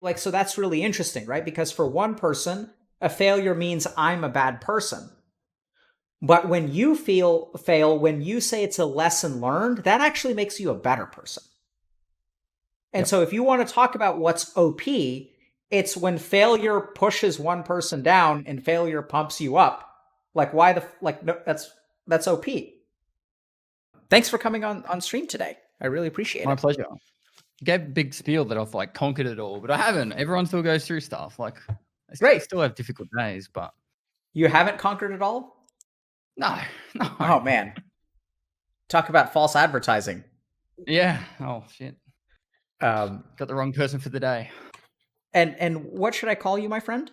like, so that's really interesting, right? Because for one person, a failure means I'm a bad person. But when you fail, when you say it's a lesson learned, that actually makes you a better person. And Yep. so if you want to talk about what's OP, it's when failure pushes one person down and failure pumps you up. Like why the like no, that's OP. Thanks for coming on stream today. I really appreciate My it. pleasure. Gave a big spiel that I've like conquered it all, but I haven't. Everyone still goes through stuff. Like I Great. still have difficult days, but You haven't conquered it all? no, no. Oh man. Talk about false advertising. Yeah. Oh shit. Um Got the wrong person for the day. and what should I call you, my friend?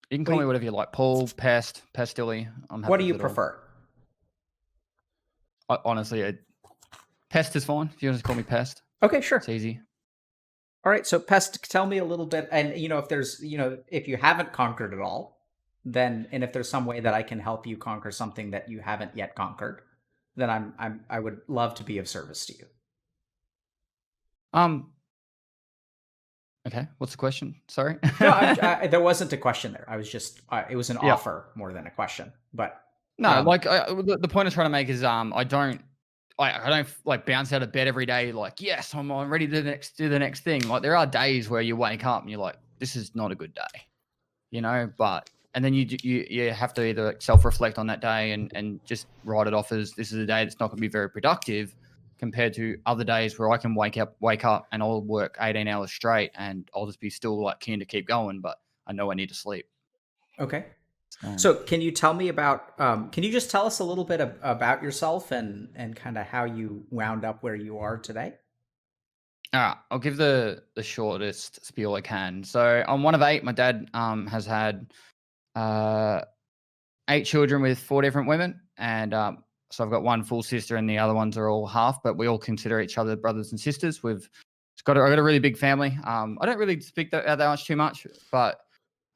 You can What call do me you, whatever you like. Paul, Pest, Pestily. I'm what happy do you with it all. prefer? Honestly, Pest is fine. If you want to call me Pest, Okay, sure. it's easy. All right, so Pest, tell me a little bit, and if there's, if you haven't conquered it all, then, and if there's some way that I can help you conquer something that you haven't yet conquered, then I would love to be of service to you. Um. Okay. What's the question? Sorry. No, there wasn't a question there. I was just, it was an Yep. offer more than a question. But No, like the point I'm trying to make is I don't like bounce out of bed every day like yes I'm ready to do the next thing. Like there are days where you wake up and you're like this is not a good day, But and then you have to either self reflect on that day and just write it off as this is a day that's not going to be very productive compared to other days where I can wake up and I'll work 18 hours straight and I'll just be still like keen to keep going, but I know I need to sleep. okay. So. So can you tell me about, can you just tell us a little bit about yourself and kind of how you wound up where you are today? All right, I'll give the shortest spiel I can. So I'm one of eight. My dad has had uh, eight children with four different women, and so I've got one full sister, and the other ones are all half. But we all consider each other brothers and sisters. I've got a really big family. I don't really speak that much too much, but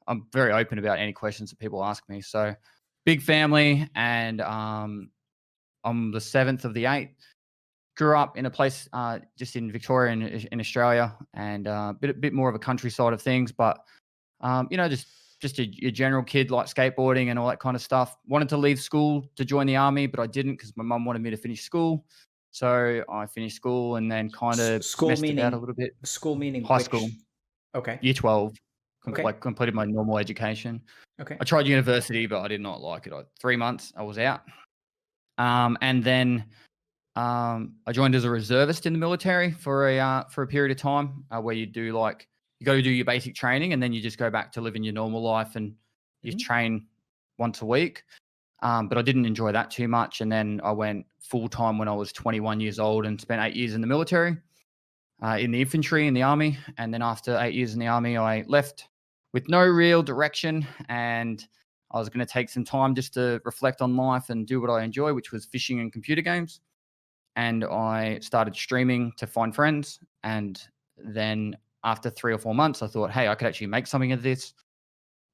I'm very open about any questions that people ask me. So big family, and I'm the seventh of the eight. Grew up in a place just in Victoria in Australia, and a bit more of a countryside of things, but just your general kid like skateboarding and all that kind of stuff. Wanted to leave school to join the army, but I didn't because my mum wanted me to finish school. So I finished school and then kind of School messed about a meaning, little bit. school meaning High school, which? Okay. year 12, Okay. completed my normal education. Okay. I tried university, but I did not like it. 3 months, I was out. And then I joined as a reservist in the military for a period of time where you go to do your basic training and then you just go back to living your normal life and you Mhm. train once a week. But I didn't enjoy that too much, and then I went full time when I was 21 years old and spent 8 years in the military, in the infantry in the army. And then after 8 years in the army, I left with no real direction, and I was going to take some time just to reflect on life and do what I enjoy, which was fishing and computer games. And I started streaming to find friends. And then after 3 or 4 months, I thought, hey, I could actually make something of this.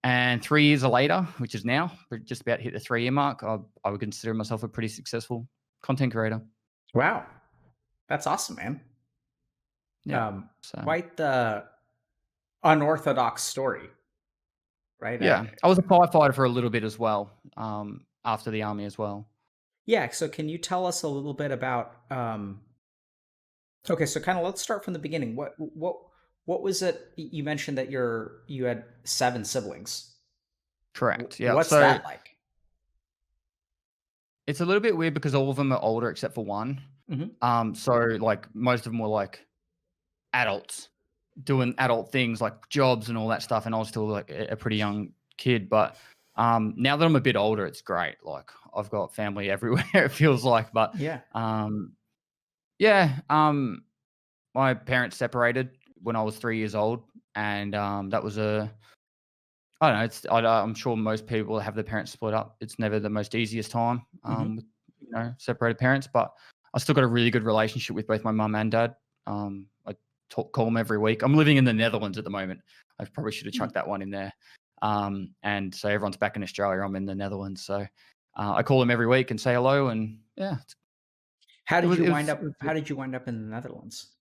And 3 years later, which is now, just about hit the 3 year mark, I would consider myself a pretty successful content creator. Wow. That's awesome, man. Yeah. So, Quite the unorthodox story, right? yeah, I was a firefighter for a little bit as well, after the army as well. Yeah. So can you tell us a little bit about, okay, so kind of let's start from the beginning. What was it you mentioned that you had seven siblings? Correct. Yeah. What's So that like? it's a little bit weird because all of them are older except for one. Hmm. So like most of them were like adults doing adult things like jobs and all that stuff, and I was still like a pretty young kid. But now that I'm a bit older, it's great. Like I've got family everywhere. It feels like, but Yeah. um, yeah, my parents separated when I was 3 years old, and that was I don't know. I'm sure most people have their parents split up. It's never the most easiest time, Hmm. with separated parents, but I still got a really good relationship with both my mum and dad. I call them every week. I'm living in the Netherlands at the moment. I probably should have chucked that one in there. And so everyone's back in Australia. I'm in the Netherlands, so I call them every week and say hello. And yeah, How it did was you it wind was, up? How did you wind up in the Netherlands?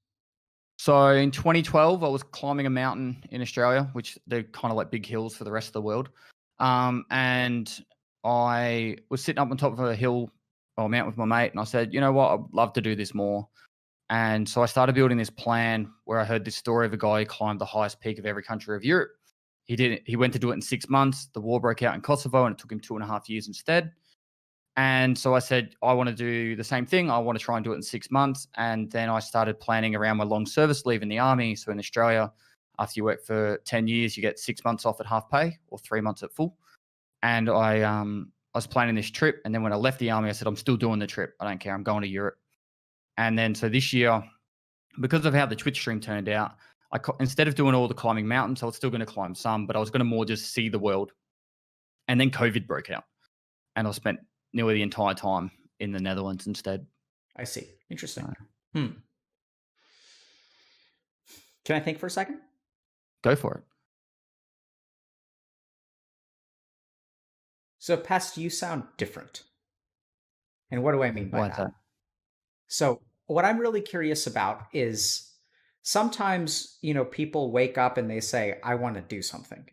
So in 2012, I was climbing a mountain in Australia, which they're kind of like big hills for the rest of the world. And I was sitting up on top of a hill or mountain with my mate, and I said, you know what, I'd love to do this more. And so I started building this plan where I heard this story of a guy who climbed the highest peak of every country of Europe. He did it. He went to do it in 6 months. The war broke out in Kosovo, and it took him 2.5 years instead. And so I said, I want to do the same thing. I want to try and do it in 6 months. And then I started planning around my long service leave in the army. So in Australia, after you work for 10 years, you get 6 months off at half pay or 3 months at full. And I was planning this trip. And then when I left the army, I said, I'm still doing the trip. I don't care. I'm going to Europe. And then so this year, because of how the Twitch stream turned out, instead of doing all the climbing mountains, I was still going to climb some, but I was going to more just see the world. And then COVID broke out. And I spent nearly the entire time in the Netherlands instead. I see. Interesting. Can I think for a second? Go for it. So, Pest, you sound different. And what do I mean by Why is that? So, what I'm really curious about is sometimes, people wake up and they say, I want to do something.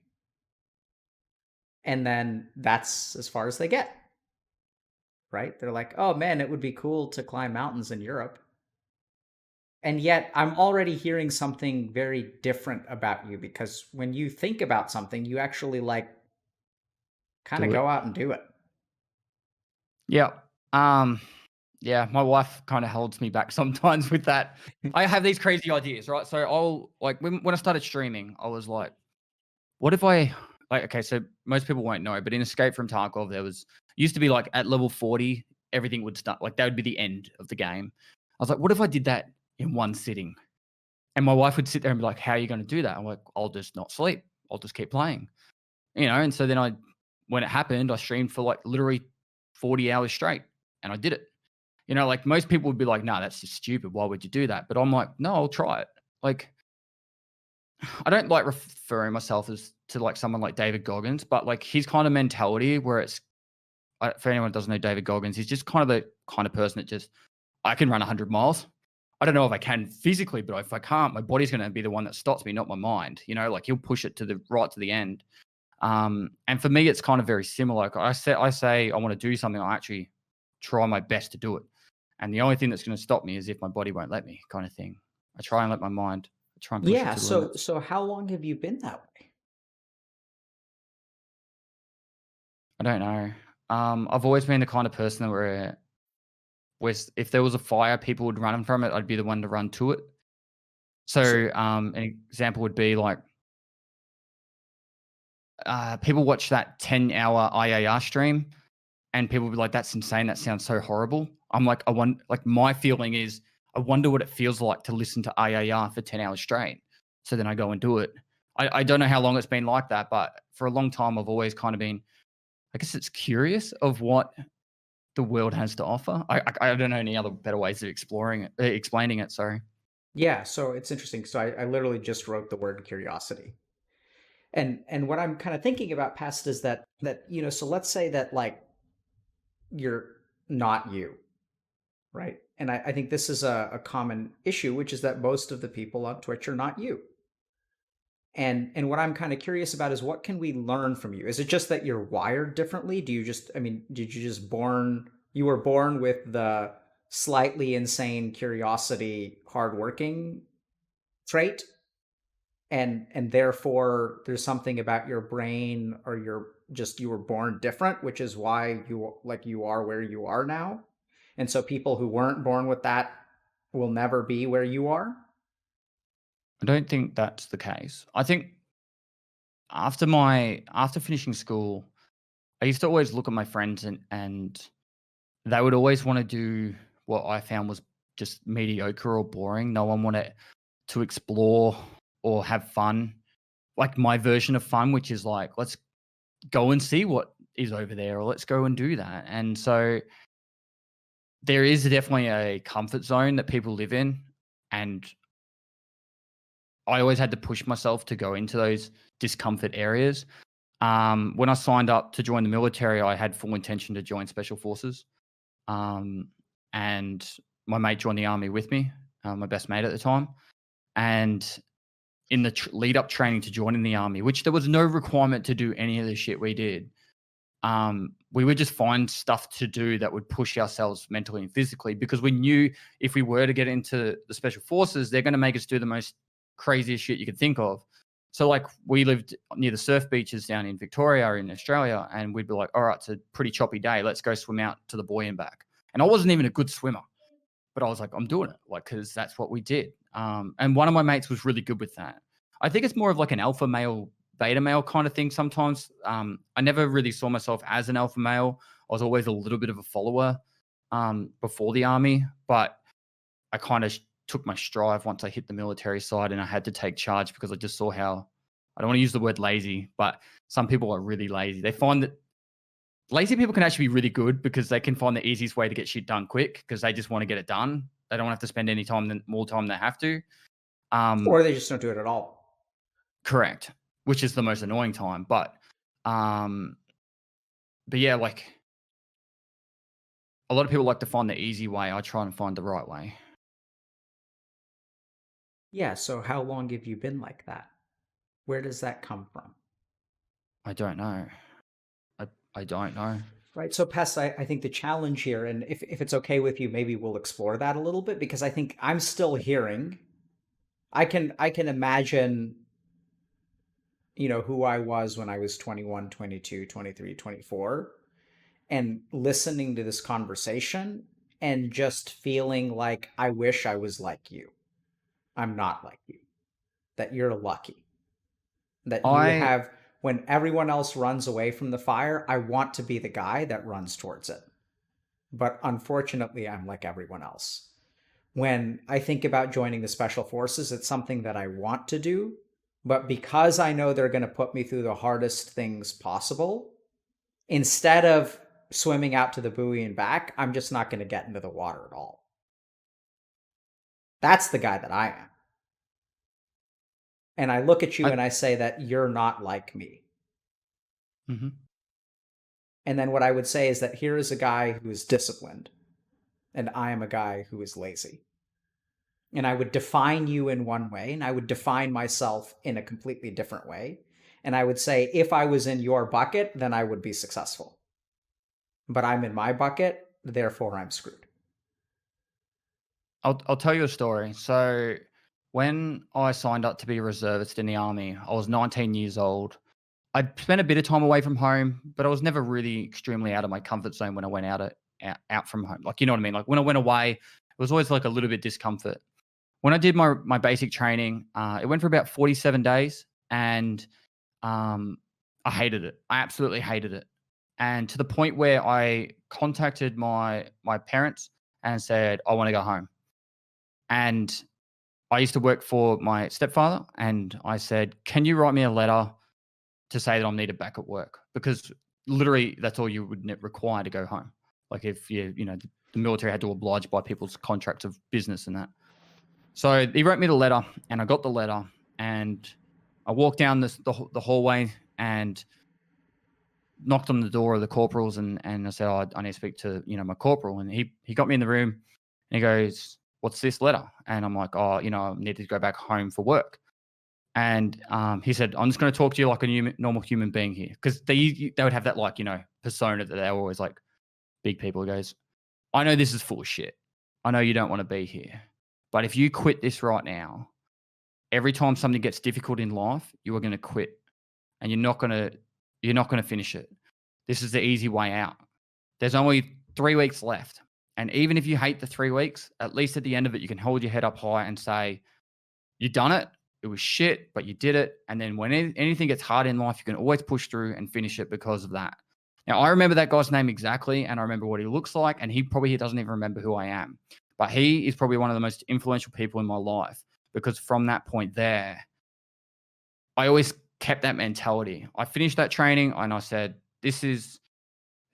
And then that's as far as they get. Right? They're like, oh man, it would be cool to climb mountains in Europe. And yet I'm already hearing something very different about you, because when you think about something, you actually like kind of go out and do it. Yeah. Yeah, my wife kind of holds me back sometimes with that. I have these crazy ideas, right? So I'll like when I started streaming, I was like, what if I like, okay, so most people won't know, but in Escape from Tarkov, there used to be like at level 40, everything would start, like that would be the end of the game. I was like, what if I did that in one sitting? And my wife would sit there and be like, how are you going to do that? I'm like, I'll just not sleep. I'll just keep playing. And so then when it happened, I streamed for like literally 40 hours straight and I did it. Like most people would be like, no, that's just stupid. Why would you do that? But I'm like, no, I'll try it. Like, I don't like referring myself to like someone like David Goggins, but like his kind of mentality where for anyone who doesn't know David Goggins, he's just kind of the kind of person that just, I can run 100 miles. I don't know if I can physically, but if I can't, my body's going to be the one that stops me, not my mind. Like he'll push it right to the end. And for me, it's kind of very similar. Like I say I want to do something. I actually try my best to do it. And the only thing that's going to stop me is if my body won't let me, kind of thing. I try and let my mind. I try and push it to the limits. So how long have you been that way? I don't know. I've always been the kind of person where if there was a fire, people would run from it. I'd be the one to run to it. So an example would be like, people watch that 10-hour IAR stream and people be like, that's insane. That sounds so horrible. I'm like, my feeling is, I wonder what it feels like to listen to IAR for 10 hours straight. So then I go and do it. I don't know how long it's been like that, but for a long time, I've always kind of been, I guess it's curious of what the world has to offer. I don't know any other better ways of explaining it. Sorry. Yeah, so it's interesting. So I literally just wrote the word curiosity. And what I'm kind of thinking about, Pest, is that so let's say that like you're not you, right? And I think this is a common issue, which is that most of the people on Twitch are not you. And what I'm kind of curious about is, what can we learn from you? Is it just that you're wired differently? Did you just you were born with the slightly insane curiosity, hardworking trait? And therefore there's something about your brain, or you were born different, which is why you are where you are now. And so people who weren't born with that will never be where you are? I don't think that's the case. I think after finishing school, I used to always look at my friends and they would always want to do what I found was just mediocre or boring. No one wanted to explore or have fun, like my version of fun, which is like, let's go and see what is over there, or let's go and do that. And so there is definitely a comfort zone that people live in. And I always had to push myself to go into those discomfort areas. When I signed up to join the military, I had full intention to join Special Forces. And my mate joined the army with me, my best mate at the time. And in the lead up training to joining the army, which there was no requirement to do any of the shit we did, we would just find stuff to do that would push ourselves mentally and physically, because we knew if we were to get into the special forces, they're going to make us do the most craziest shit you could think of. So like we lived near the surf beaches down in Victoria in Australia, and we'd be like, all right, it's a pretty choppy day. Let's go swim out to the buoy and back. And I wasn't even a good swimmer, but I was like, I'm doing it, like, because that's what we did. And one of my mates was really good with that. I think it's more of like an alpha male, beta male kind of thing sometimes. I never really saw myself as an alpha male. I was always a little bit of a follower before the army, but I kind of took my stride once I hit the military side, and I had to take charge because I just saw how, I don't want to use the word lazy, but some people are really lazy. They find that lazy people can actually be really good because they can find the easiest way to get shit done quick because they just want to get it done. They don't have to spend any time, more time than they have to. Or they just don't do it at all. Correct, which is the most annoying time. Um, but yeah, like a lot of people like to find the easy way. I try and find the right way. Yeah, so how long have you been like that? Where does that come from? I don't know. I don't know. Right. So, Pest, I think the challenge here, and if it's okay with you, maybe we'll explore that a little bit because I think I'm still hearing. I can imagine, who I was when I was 21, 22, 23, 24, and listening to this conversation and just feeling like I wish I was like you. I'm not like you. That you're lucky. That you I have, when everyone else runs away from the fire, I want to be the guy that runs towards it. But unfortunately, I'm like everyone else. When I think about joining the special forces, it's something that I want to do. But because I know they're going to put me through the hardest things possible, instead of swimming out to the buoy and back, I'm just not going to get into the water at all. That's the guy that I am. And I look at you I and I say that you're not like me. mhm. And then what I would say is that here is a guy who is disciplined, and I am a guy who is lazy. And I would define you in one way, and I would define myself in a completely different way. And I would say, if I was in your bucket, then I would be successful. But I'm in my bucket, therefore I'm screwed. I'll tell you a story. So when I signed up to be a reservist in the army, I was 19 years old. I spent a bit of time away from home, but I was never really extremely out of my comfort zone when I went out from home. Like, you know what I mean? Like when I went away, it was always like a little bit discomfort. When I did my basic training, it went for about 47 days, and um, I hated it. I absolutely hated it, and to the point where I contacted my parents and said I want to go home. And I used to work for my stepfather, and I said, "Can you write me a letter to say that I'm needed back at work?" Because literally, that's all you would require to go home. Like if the military had to oblige by people's contracts of business and that. So he wrote me the letter, and I got the letter, and I walked down the hallway and knocked on the door of the corporals, and I said, "Oh, I need to speak to my corporal." And he got me in the room, and he goes, "What's this letter?" And I'm like, "Oh, I need to go back home for work." And he said, "I'm just going to talk to you like a normal human being here," because they would have that like persona that they're always like big people. He goes, "I know this is full of shit. I know you don't want to be here, but if you quit this right now, every time something gets difficult in life, you are going to quit, and you're not gonna finish it. This is the easy way out. There's only 3 weeks left, and even if you hate the 3 weeks, at least at the end of it, you can hold your head up high and say, 'You done it. It was shit, but you did it.' And then when anything gets hard in life, you can always push through and finish it because of that." Now, I remember that guy's name exactly, and I remember what he looks like, and he doesn't even remember who I am. But he is probably one of the most influential people in my life, because from that point there, I always kept that mentality. I finished that training and I said, this is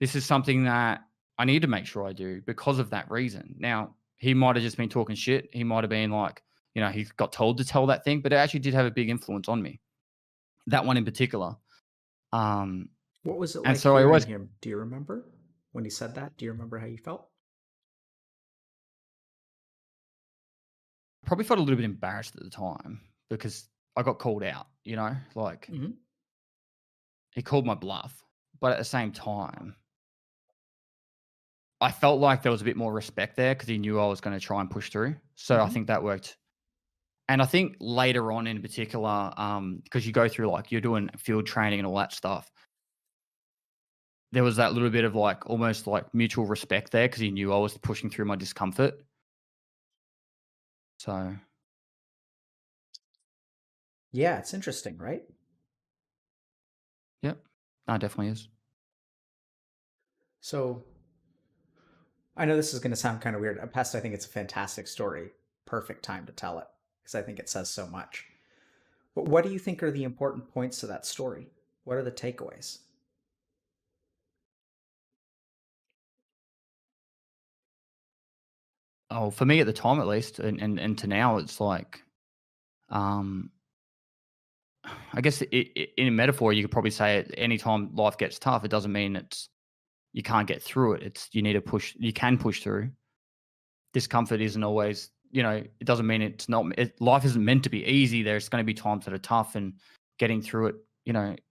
something that I need to make sure I do because of that reason. Now, he might have just been talking shit. He might have been like, he got told to tell that thing, but it actually did have a big influence on me. That one in particular. Um, What was it and like so I hearing always, him? Do you remember when he said that? Do you remember how you felt? probably felt a little bit embarrassed at the time because I got called out, like Mhm. he called my bluff. But at the same time, I felt like there was a bit more respect there because he knew I was going to try and push through. So I Mhm. think that worked. And I think later on in particular, because you go through like you're doing field training and all that stuff, there was that little bit of like almost like mutual respect there because he knew I was pushing through my discomfort. So, Yeah, it's interesting, right? yep, no, it definitely is. So I know this is going to sound kind of weird. Pest, I think it's a fantastic story. Perfect time to tell it because I think it says so much. But what do you think are the important points to that story? What are the takeaways? Oh, for me at the time at least, and to now, it's like, um, I guess in a metaphor, you could probably say it, anytime life gets tough, it doesn't mean you can't get through it. It's you need to push. You can push through. Discomfort isn't always, it doesn't mean it's not. Life isn't meant to be easy. There's going to be times that are tough, and getting through it,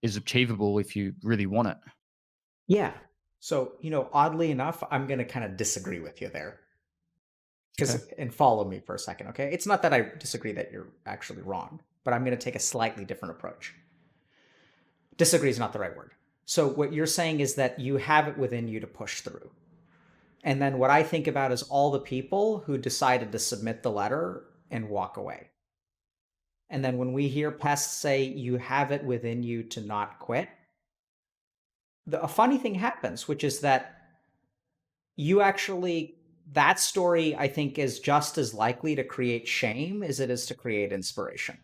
is achievable if you really want it. Yeah. So, oddly enough, I'm going to kind of disagree with you there. Okay. And follow me for a second, okay? It's not that I disagree that you're actually wrong, but I'm going to take a slightly different approach. Disagree is not the right word. So, what you're saying is that you have it within you to push through. And then what I think about is all the people who decided to submit the letter and walk away. And then when we hear pests say you have it within you to not quit, a funny thing happens, which is that you actually, that story, I think, is just as likely to create shame as it is to create inspiration.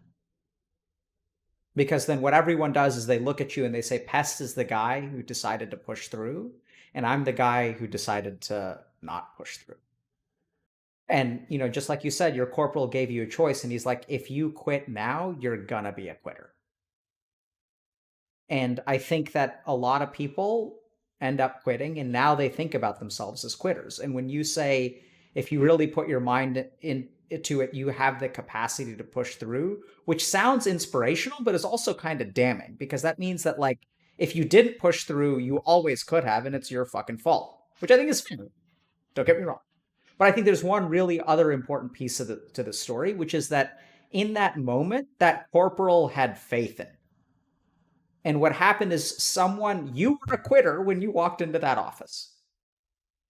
Because then what everyone does is they look at you and they say, Pest is the guy who decided to push through, and I'm the guy who decided to not push through. And, just like you said, your corporal gave you a choice, and he's like, if you quit now, you're gonna be a quitter. And I think that a lot of people end up quitting, and now they think about themselves as quitters. And when you say, if you really put your mind into it, you have the capacity to push through, which sounds inspirational, but is also kind of damning because that means that, like, if you didn't push through, you always could have, and it's your fucking fault, which I think is fair. Don't get me wrong. But I think there's one really other important piece of to the story, which is that in that moment, that corporal had faith in. And what happened is you were a quitter when you walked into that office.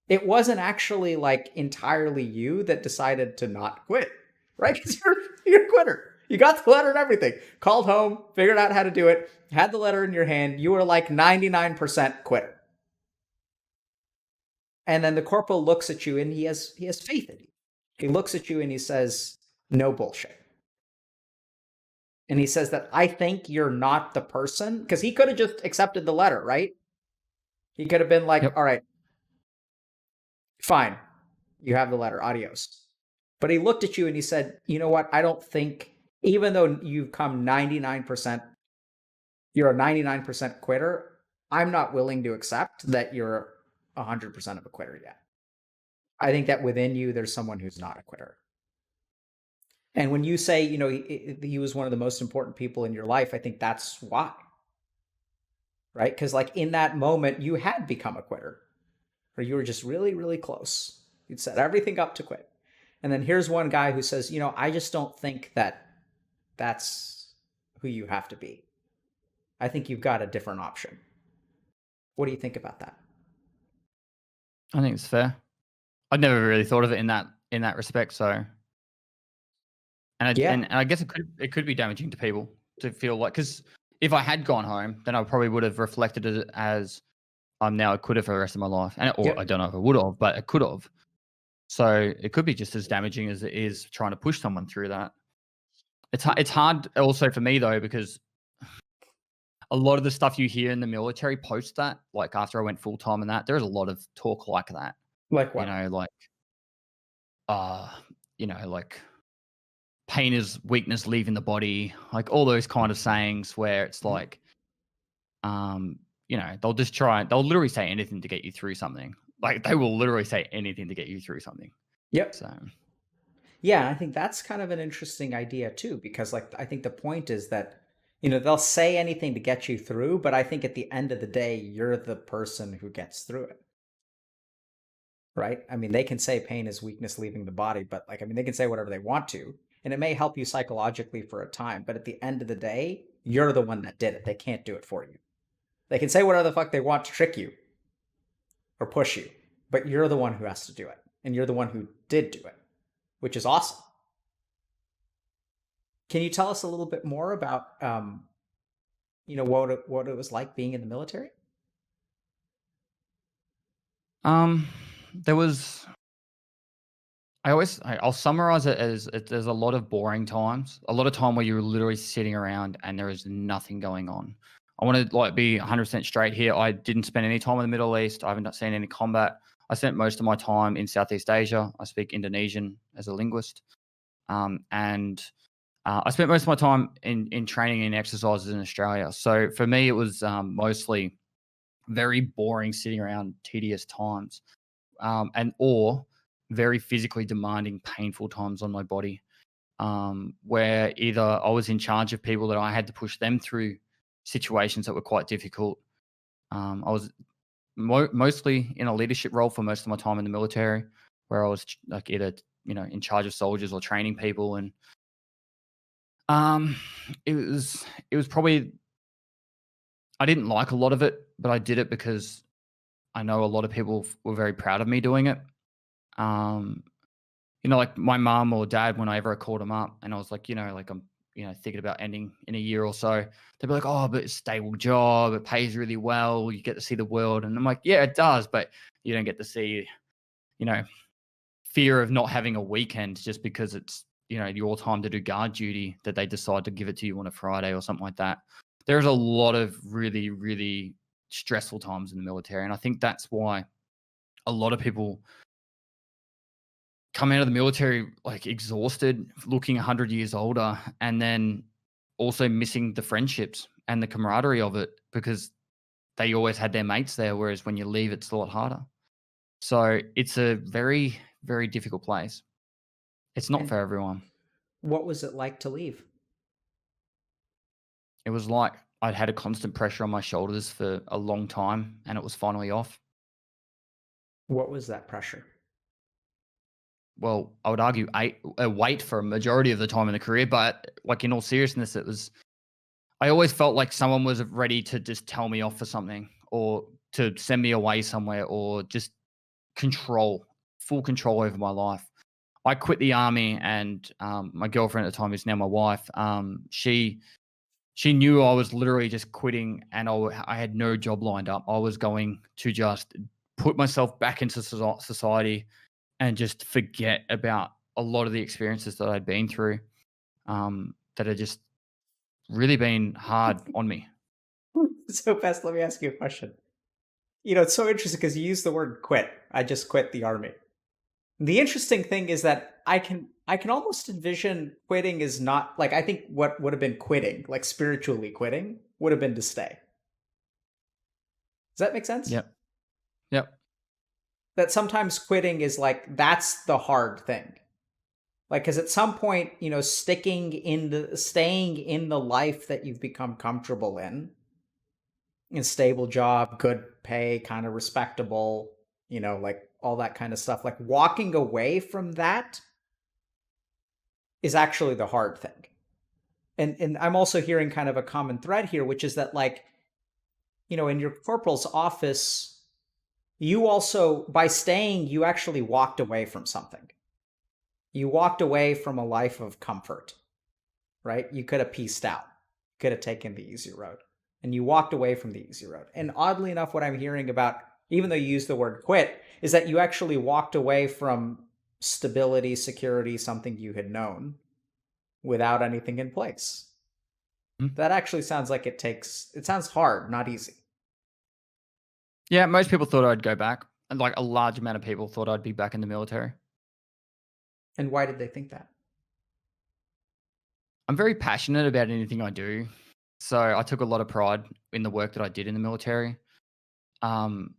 It wasn't actually like entirely you that decided to not quit, right? Because you're a quitter. You got the letter and everything. Called home, figured out how to do it, had the letter in your hand. You were like 99% quitter. And then the corporal looks at you and he has faith in you. He looks at you and he says, no bullshit. And he says that I think you're not the person, because he could have just accepted the letter, right? He could have been like, Yep. all right, fine, you have the letter, adios. But he looked at you and he said, you know what? I don't think, even though you've come 99%, you're a 99% quitter, I'm not willing to accept that you're 100% of a quitter yet. I think that within you, there's someone who's not a quitter. And when you say, he was one of the most important people in your life, I think that's why, right? Because like in that moment, you had become a quitter, or you were just really, really close. You'd set everything up to quit. And then here's one guy who says, I just don't think that that's who you have to be. I think you've got a different option. What do you think about that? I think it's fair. I'd never really thought of it in that respect. So, Yeah. and I guess it could be damaging to people to feel like, because if I had gone home, then I probably would have reflected it as I'm now a quitter for the rest of my life, or I Yep. don't know if I would have, but I could have. So it could be just as damaging as it is trying to push someone through that. It's hard also for me though, because a lot of the stuff you hear in the military post that, like after I went full time and that, there's a lot of talk like that. Like You what? know, like uh, like pain is weakness leaving the body, like all those kind of sayings where it's Mhm. like, they'll literally say anything to get you through something. Like they will literally say anything to get you through something. Yep. So Yeah, I think that's kind of an interesting idea too, because like I think the point is that, you know, they'll say anything to get you through, but I think at the end of the day, you're the person who gets through it, right? I mean, they can say pain is weakness leaving the body, but like, I mean, they can say whatever they want to, and it may help you psychologically for a time, but at the end of the day, you're the one that did it. They can't do it for you. They can say whatever the fuck they want to trick you or push you, but you're the one who has to do it, and you're the one who did do it, which is awesome. Can you tell us a little bit more about, you know, what it was like being in the military? There was I'll summarize it as there's a lot of boring times, a lot of time where you're literally sitting around and there is nothing going on. I want to like be 100% straight here. I didn't spend any time in the Middle East. I haven't seen any combat. I spent most of my time in Southeast Asia. I speak Indonesian as a linguist, and I spent most of my time in training and exercises in Australia. So for me, it was mostly very boring, sitting around, tedious times, or very physically demanding, painful times on my body, where either I was in charge of people that I had to push them through situations that were quite difficult. I was mostly in a leadership role for most of my time in the military, where I was like either in charge of soldiers or training people, and um, it was probably I didn't like a lot of it, but I did it because I know a lot of people were very proud of me doing it. Um, like my mom or dad, whenever I called them up and I was like, like I'm, thinking about ending in a year or so, they'd be like, oh, but it's a stable job. It pays really well. You get to see the world. And I'm like, yeah, it does. But you don't get to see, you know, fear of not having a weekend just because it's, your time to do guard duty that they decide to give it to you on a Friday or something like that. There's a lot of really, really stressful times in the military. And I think that's why a lot of people come out of the military like exhausted, looking 100 years older, and then also missing the friendships and the camaraderie of it because they always had their mates there. Whereas when you leave, it's a lot harder. So it's a very, very difficult place. It's not And for everyone. what was it like to leave? It was like I'd had a constant pressure on my shoulders for a long time and it was finally off. What was that pressure? Well, I would argue a weight for a majority of the time in the career, but like in all seriousness, I always felt like someone was ready to just tell me off for something or to send me away somewhere or just full control over my life. I quit the army and my girlfriend at the time, who's now my wife, she knew I was literally just quitting and I had no job lined up. I was going to just put myself back into society and just forget about a lot of the experiences that I'd been through, that had just really been hard on me. So, Bess, let me ask you a question. You know, it's so interesting because you use the word quit. I just quit the army. The interesting thing is that I can almost envision quitting is not like I think what would have been quitting, like spiritually quitting, would have been to stay. Does that make sense? Yep. Yep. That sometimes quitting is like that's the hard thing. Like, because at some point, you know, staying in the life that you've become comfortable in stable job, good pay, kind of respectable, you know, like all that kind of stuff. Like walking away from that is actually the hard thing. And I'm also hearing kind of a common thread here, which is that like, you know, in your corporal's office, you also by staying, you actually walked away from something. You walked away from a life of comfort, right? You could have pieced out, could have taken the easy road, and you walked away from the easy road. And oddly enough, what I'm hearing about, even though you use the word quit, is that you actually walked away from stability, security, something you had known without anything in place. Mhm. That actually sounds like it sounds hard, not easy. Yeah, most people thought I'd go back, and like a large amount of people thought I'd be back in the military. And why did they think that? I'm very passionate about anything I do, so I took a lot of pride in the work that I did in the military. Um,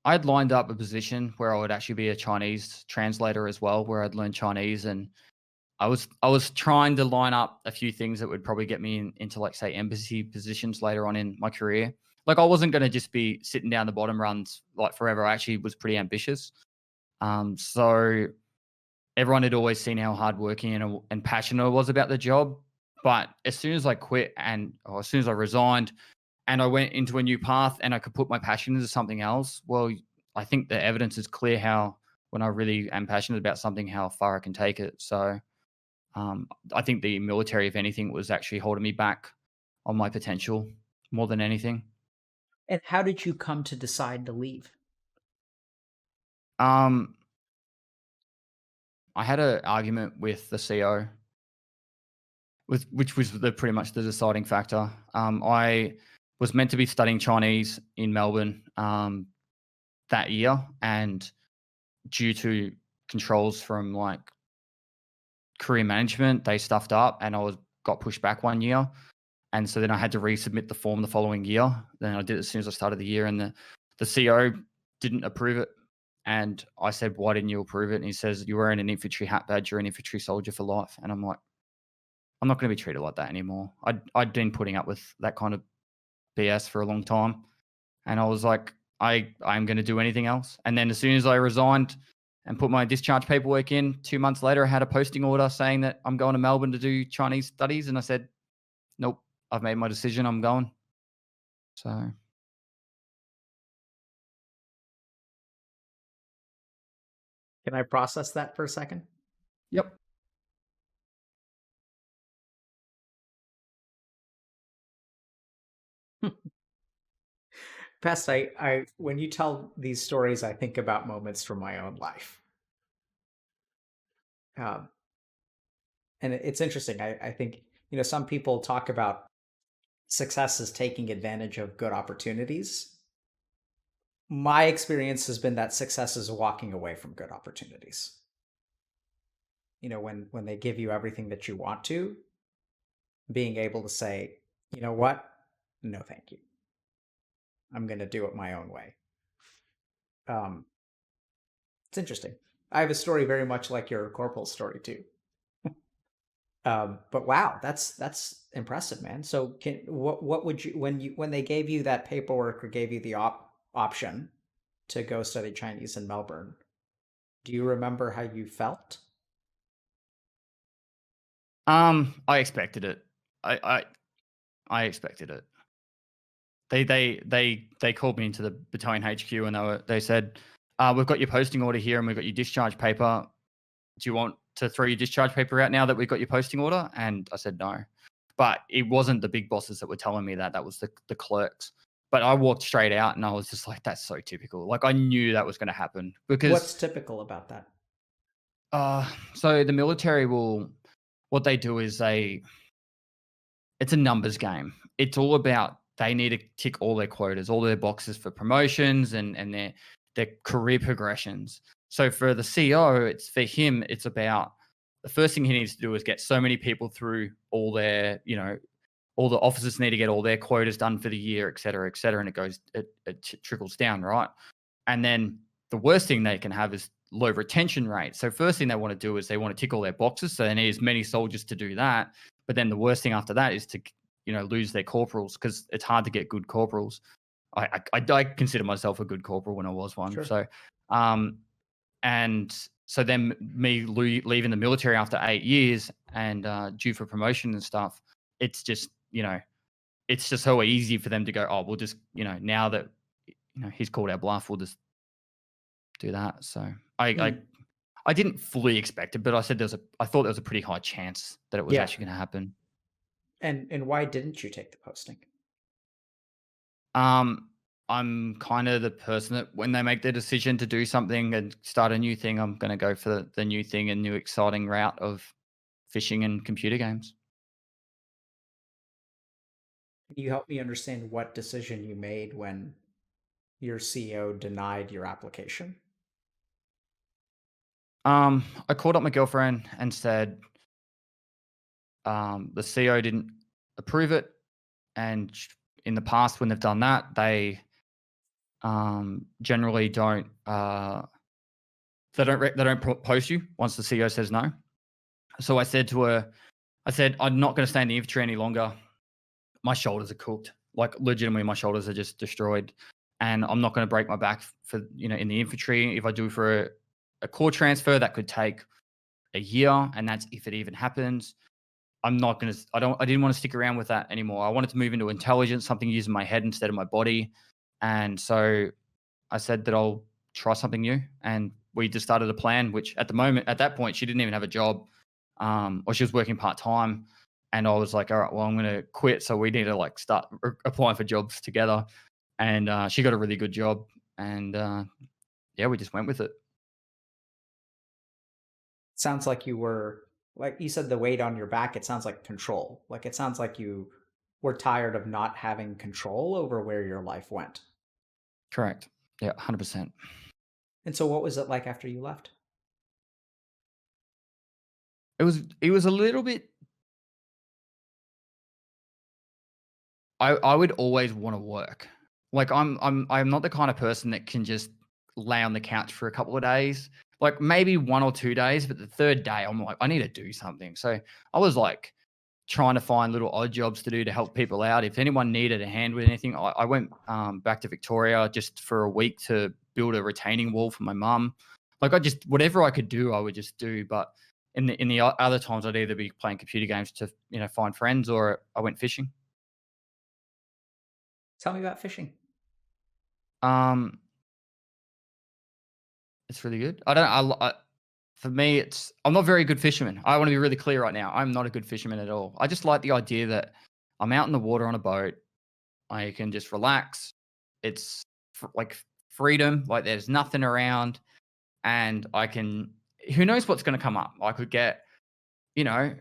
I'd lined up a position where I would actually be a Chinese translator as well, where I'd learn Chinese, and I was trying to line up a few things that would probably get me into, like, say, embassy positions later on in my career. Like, I wasn't going to just be sitting down the bottom runs like forever. I actually was pretty ambitious. So everyone had always seen how hardworking and passionate I was about the job. But as soon as I quit or as soon as I resigned and I went into a new path and I could put my passion into something else, well, I think the evidence is clear how when I really am passionate about something, how far I can take it. So I think the military, if anything, was actually holding me back on my potential more than anything. And how did you come to decide to leave? Um, I had an argument with the CO, which was pretty much the deciding factor. I was meant to be studying Chinese in Melbourne that year, and due to controls from like career management, they stuffed up, and got pushed back 1 year. And so then I had to resubmit the form the following year. Then I did it as soon as I started the year, and the CO didn't approve it. And I said, "Why didn't you approve it?" And he says, "You're wearing an infantry hat badge. You're an infantry soldier for life." And I'm like, I'm not going to be treated like that anymore. I'd been putting up with that kind of BS for a long time, and I was like, I'm going to do anything else. And then as soon as I resigned and put my discharge paperwork in, 2 months later, I had a posting order saying that I'm going to Melbourne to do Chinese studies, and I said, "Nope, I've made my decision. I'm going." So, Can I process that for a second? yep. Pest, I when you tell these stories, I think about moments from my own life. Um, and it's interesting. I think, some people talk about success as taking advantage of good opportunities. My experience has been that success is walking away from good opportunities. When they give you everything that you want to, being able to say, you know what? No, thank you. I'm going to do it my own way. Um, it's interesting. I have a story very much like your corporal story too. But wow, that's impressive, man. So what would you when they gave you that paperwork or gave you the option to go study Chinese in Melbourne? Do you remember how you felt? I expected it. I expected it. They called me into the battalion HQ, and they said, "We've got your posting order here, and we've got your discharge paper. Do you want to throw your discharge paper out now that we've got your posting order?" And I said no. But it wasn't the big bosses that were telling me that. That was the clerks. But I walked straight out, and I was just like, "That's so typical." Like, I knew that was going to happen because What's typical about that? so the military what they do is it's a numbers game. It's all about they need to tick all their quotas, all their boxes for promotions and their career progressions. So for the CEO, for him, it's about the first thing he needs to do is get so many people through all their, all the officers need to get all their quotas done for the year, et cetera, and it trickles down, right? And then the worst thing they can have is low retention rate. So first thing they want to do is they want to tick all their boxes. So they need as many soldiers to do that. But then the worst thing after that is to, lose their corporals, because it's hard to get good corporals. I consider myself a good corporal when I was one. Sure. So, and so then me leaving the military after 8 years and due for promotion and stuff, it's just, it's just so easy for them to go, "Oh, we'll just, now that, he's called our bluff, we'll just do that." So I didn't fully expect it, but I thought there was a pretty high chance that it was Yeah. actually going to happen. And why didn't you take the posting? I'm kind of the person that when they make their decision to do something and start a new thing, I'm going to go for the new thing and new exciting route of fishing and computer games. Can you help me understand what decision you made when your CEO denied your application? I called up my girlfriend and said the CEO didn't approve it, and in the past when they've done that, generally don't they don't post you once the CEO says no. So I said to her, I said, I'm not going to stay in the infantry any longer. My shoulders are cooked. Like legitimately, my shoulders are just destroyed, and I'm not going to break my back for in the infantry. If I do for a core transfer, that could take a year, and that's if it even happens. I'm not going to. I didn't want to stick around with that anymore. I wanted to move into intelligence, something using my head instead of my body, and so I said that I'll try something new, and we just started a plan. Which at that point, she didn't even have a job, or she was working part time. And I was like, all right, well, I'm going to quit. So we need to like start applying for jobs together. And she got a really good job. And yeah, we just went with it. Sounds like you were, like you said, the weight on your back, it sounds like control. Like it sounds like you were tired of not having control over where your life went. Correct. Yeah, 100%. And so what was it like after you left? It was a little bit. I would always want to work. Like I'm not the kind of person that can just lay on the couch for a couple of days. Like maybe 1 or 2 days, but the third day I'm like, I need to do something. So I was like trying to find little odd jobs to do to help people out. If anyone needed a hand with anything, I went back to Victoria just for a week to build a retaining wall for my mum. Like I just whatever I could do, I would just do. But in the other times, I'd either be playing computer games to find friends, or I went fishing. Tell me about fishing. Um, it's really good. I don't. For me, I'm not a very good fisherman. I want to be really clear right now. I'm not a good fisherman at all. I just like the idea that I'm out in the water on a boat. I can just relax. It's like freedom. Like there's nothing around, and I can. Who knows what's going to come up? I could get, you know,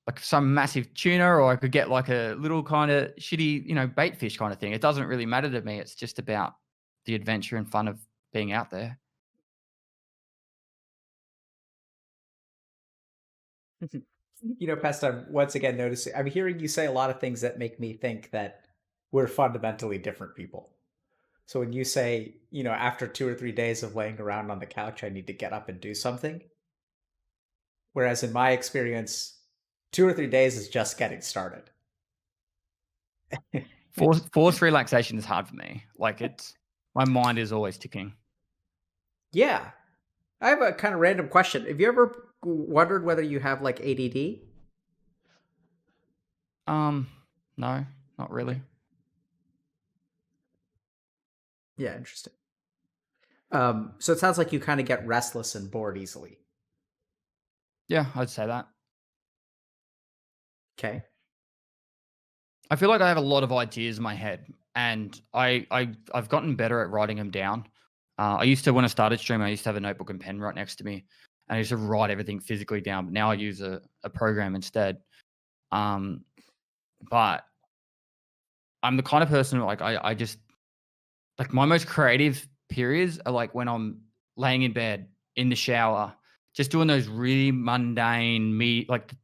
like some massive tuna, or I could get like a little kind of shitty, bait fish kind of thing. It doesn't really matter to me. It's just about the adventure and fun of being out there. Pest, I'm once again noticing, I'm hearing you say a lot of things that make me think that we're fundamentally different people. So when you say, after 2 or 3 days of laying around on the couch, I need to get up and do something. Whereas in my experience, 2 or 3 days is just getting started. Forced relaxation is hard for me. Like my mind is always ticking. Yeah. I have a kind of random question. Have you ever wondered whether you have like ADD? No, not really. Yeah, interesting. So it sounds like you kind of get restless and bored easily. Yeah, I'd say that. Okay. I feel like I have a lot of ideas in my head, and I've gotten better at writing them down. I used to, when I started streaming, I used to have a notebook and pen right next to me, and I used to write everything physically down. But now I use a program instead. Um, but I'm the kind of person who, like I just like my most creative periods are like when I'm laying in bed in the shower, just doing those really mundane me like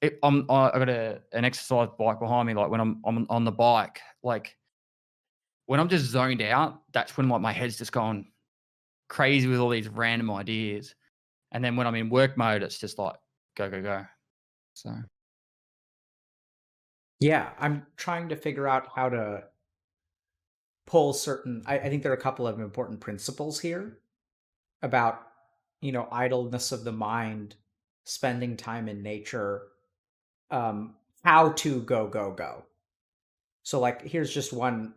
I got an exercise bike behind me. Like when I'm on the bike, like when I'm just zoned out, that's when like my head's just gone crazy with all these random ideas. And then when I'm in work mode, it's just like go go go. So Yeah, I'm trying to figure out how to pull certain. I think there are a couple of important principles here about, idleness of the mind, spending time in nature, how to go, go, go. So, like, here's just one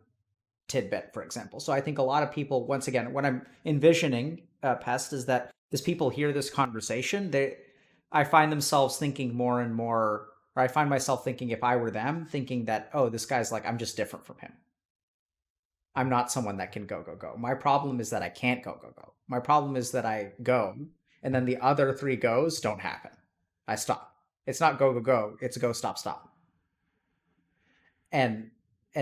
tidbit, for example. So, I think a lot of people, once again, what I'm envisioning, Pest, is that as people hear this conversation, I find themselves thinking more and more, or I find myself thinking, if I were them, thinking that, oh, this guy's like, I'm just different from him. I'm not someone that can go, go, go. My problem is that I can't go, go, go. My problem is that I go, and then the other three goes don't happen. I stop. It's not go, go, go. It's go, stop, stop. And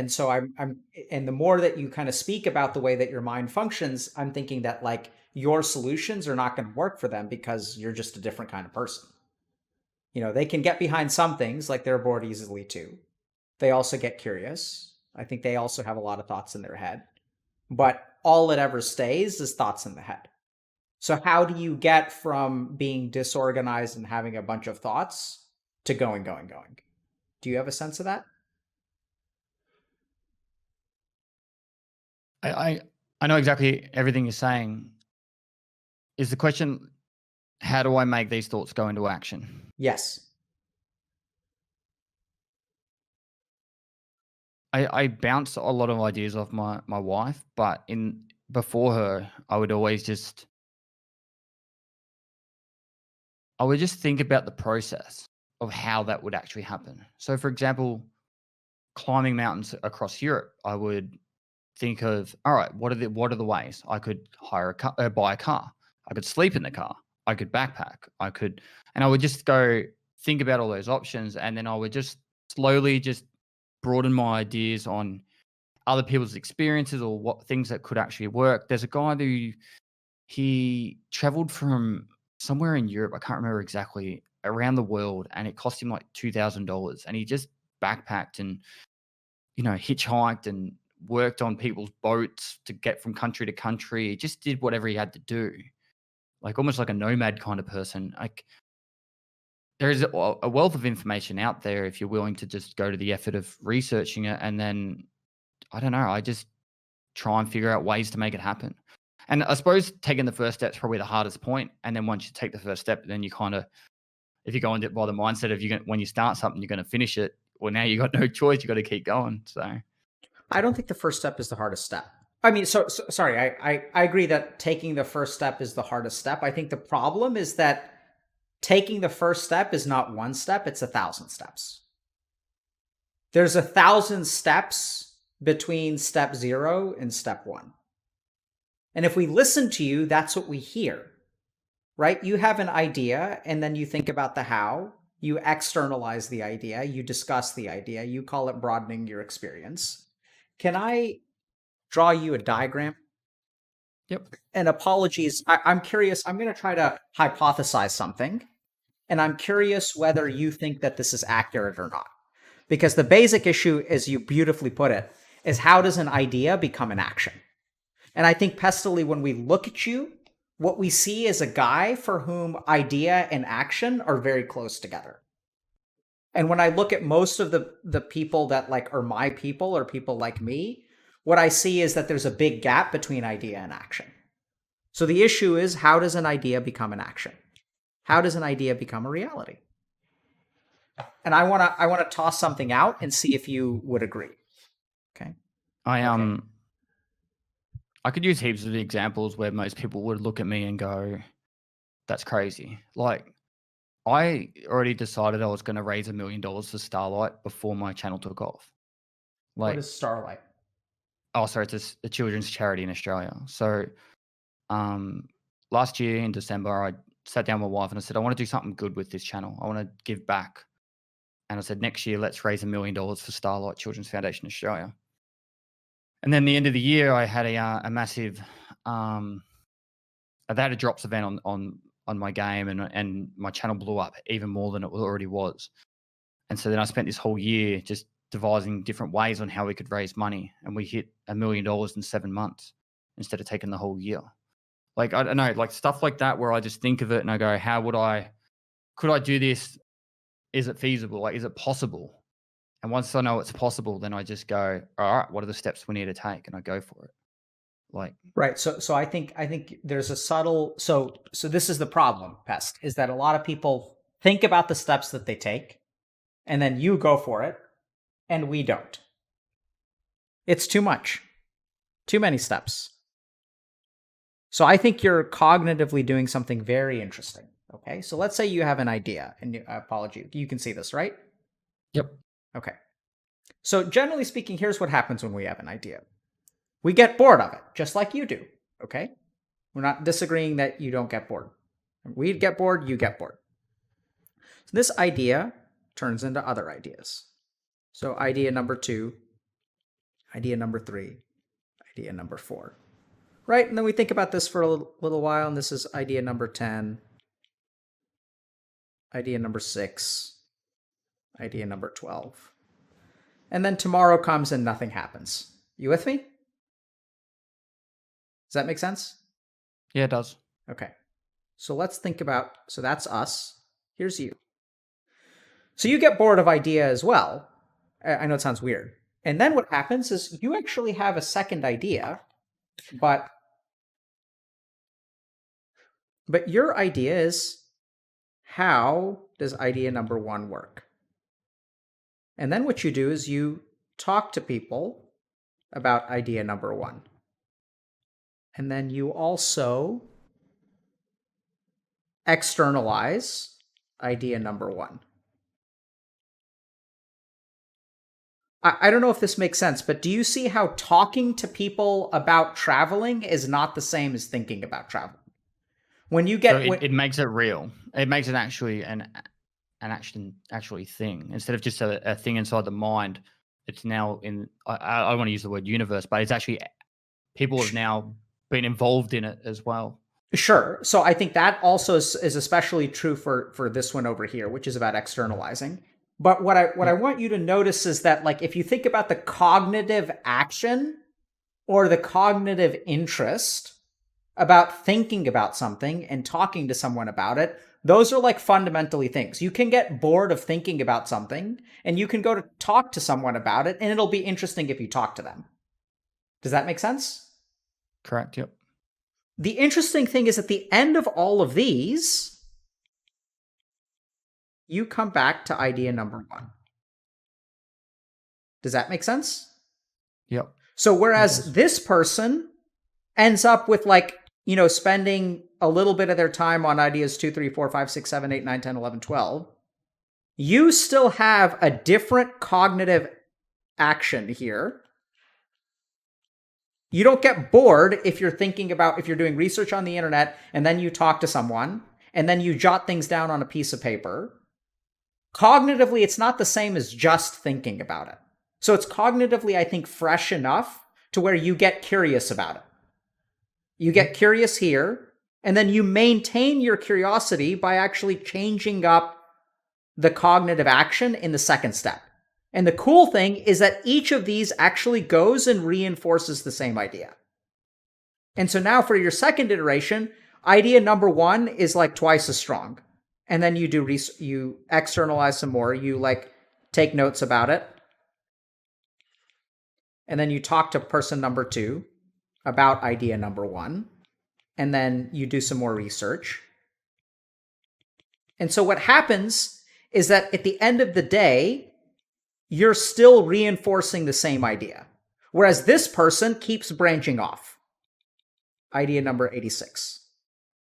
so and the more that you kind of speak about the way that your mind functions, I'm thinking that like your solutions are not going to work for them because you're just a different kind of person. They can get behind some things, like they're bored easily too. They also get curious. I think they also have a lot of thoughts in their head. but all it ever stays is thoughts in the head. So how do you get from being disorganized and having a bunch of thoughts to going, going, going? Do you have a sense of that? I know exactly everything you're saying. Is the question, how do I make these thoughts go into action? Yes. I bounce a lot of ideas off my wife, but before her, I would just think about the process of how that would actually happen. So, for example, climbing mountains across Europe, I would think of, all right, what are the ways I could hire a car, buy a car? I could sleep in the car. I could backpack. And I would just go think about all those options, and then I would just slowly just broaden my ideas on other people's experiences or what things that could actually work. There's a guy who he traveled from somewhere in Europe, I can't remember exactly, around the world, and it cost him like $2,000, and he just backpacked and hitchhiked and worked on people's boats to get from country to country. He just did whatever he had to do, like almost like a nomad kind of person. Like there is a wealth of information out there if you're willing to just go to the effort of researching it, and then I don't know. I just try and figure out ways to make it happen. And I suppose taking the first step is probably the hardest point. And then once you take the first step, then you kind of, if you go into it by the mindset of when you start something, you're going to finish it. Well, now you got no choice. You got to keep going. So I don't think the first step is the hardest step. I mean, sorry, I agree that taking the first step is the hardest step. I think the problem is that taking the first step is not one step, it's 1,000 steps. There's 1,000 steps between step 0 and step 1. And if we listen to you, that's what we hear, right? You have an idea and then you think about the how, you externalize the idea, you discuss the idea, you call it broadening your experience. Can I draw you a diagram? yep. And apologies, I'm curious, I'm going to try to hypothesize something, and I'm curious whether you think that this is accurate or not. Because the basic issue, as you beautifully put it, is how does an idea become an action? And I think, Pestily, when we look at you, what we see is a guy for whom idea and action are very close together. And when I look at most of the people that like are my people or people like me, what I see is that there's a big gap between idea and action. So the issue is, how does an idea become an action? How does an idea become a reality? And I want to toss something out and see if you would agree. Okay. I could use heaps of examples where most people would look at me and go, that's crazy. Like I already decided I was going to raise $1 million for Starlight before my channel took off. What Like, is Starlight? oh, sorry, it's a children's charity in Australia. So, last year in December, I sat down with my wife and I said, I want to do something good with this channel. I want to give back. And I said, next year, let's raise $1 million for Starlight Children's Foundation Australia. And then the end of the year, I had a massive, I had a drops event on my game, and my channel blew up even more than it already was. And so then I spent this whole year just devising different ways on how we could raise money, and we hit $1 million in 7 months instead of taking the whole year. Like, I don't know, like stuff like that where I just think of it and I go, could I do this? Is it feasible? Like, is it possible? And once I know it's possible, then I just go, all right, what are the steps we need to take? And I go for it. Like, Right. So I think there's a subtle so this is the problem, Pest, is that a lot of people think about the steps that they take, and then you go for it, and we don't. It's too much. Too many steps. So I think you're cognitively doing something very interesting. Okay. So let's say you have an idea, and apology, you can see this, right? yep. Okay. So generally speaking, here's what happens when we have an idea. We get bored of it, just like you do. Okay. We're not disagreeing that you don't get bored. We get bored, you get bored. So this idea turns into other ideas. So idea number 2, idea number 3, idea number 4. Right? And then we think about this for a little while, and this is idea number 10, idea number 6, idea number 12. And then tomorrow comes and nothing happens. You with me? Does that make sense? Yeah, it does. Okay. So let's think about, so that's us. Here's you. So you get bored of idea as well. I know it sounds weird. And then what happens is you actually have a second idea, but your idea is, how does idea number one work? And then what you do is you talk to people about idea number one. And then you also externalize idea number one. I don't know if this makes sense, but do you see how talking to people about traveling is not the same as thinking about traveling? When you get, So it makes it real. It makes it actually an actually thing instead of just a thing inside the mind. It's now in. I want to use the word universe, but it's actually people have now been involved in it as well. Sure. So I think that also is especially true for this one over here, which is about externalizing. But what I want you to notice is that, like, if you think about the cognitive action or the cognitive interest about thinking about something and talking to someone about it, those are like fundamentally things. You can get bored of thinking about something and you can go to talk to someone about it, and it'll be interesting if you talk to them. Does that make sense? Correct. Yep. The interesting thing is, at the end of all of these, you come back to idea number one. Does that make sense? Yep. So whereas this person ends up with, like, spending a little bit of their time on ideas 2, 3, 4, 5, 6, 7, 8, 9, 10, 11, 12, you still have a different cognitive action here. You don't get bored if you're thinking about, if you're doing research on the internet and then you talk to someone and then you jot things down on a piece of paper. Cognitively, it's not the same as just thinking about it. So it's cognitively, I think, fresh enough to where you get curious about it. You get curious here, and then you maintain your curiosity by actually changing up the cognitive action in the second step. And the cool thing is that each of these actually goes and reinforces the same idea. And so now for your second iteration, idea number one is like twice as strong. And then you externalize some more. You like take notes about it. And then you talk to person number two about idea number one. And then you do some more research. And so what happens is that at the end of the day, you're still reinforcing the same idea. Whereas this person keeps branching off. Idea number 86.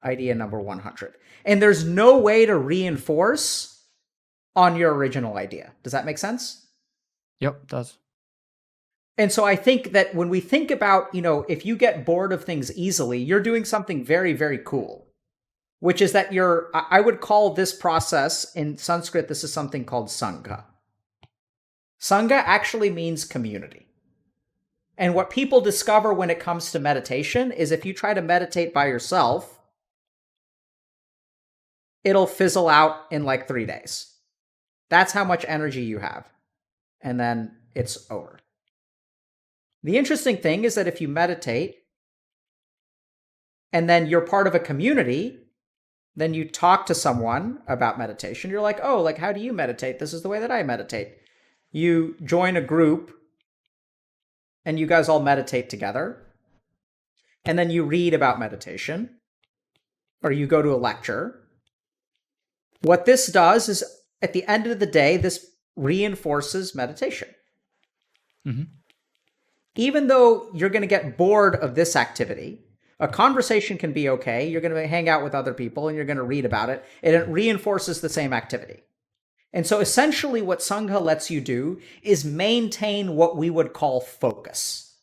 Idea number 100. And there's no way to reinforce on your original idea. Does that make sense? Yep, it does. And so I think that when we think about, if you get bored of things easily, you're doing something very, very cool, which is that I would call this process in Sanskrit, this is something called Sangha. Sangha actually means community. And what people discover when it comes to meditation is if you try to meditate by yourself, it'll fizzle out in like 3 days. That's how much energy you have. And then it's over. The interesting thing is that if you meditate and then you're part of a community, then you talk to someone about meditation. You're like, oh, like, how do you meditate? This is the way that I meditate. You join a group and you guys all meditate together. And then you read about meditation or you go to a lecture. What this does is, at the end of the day, this reinforces meditation. Mm-hmm. Even though you're going to get bored of this activity, a conversation can be okay. You're going to hang out with other people and you're going to read about it, and it reinforces the same activity. And so essentially what Sangha lets you do is maintain what we would call focus.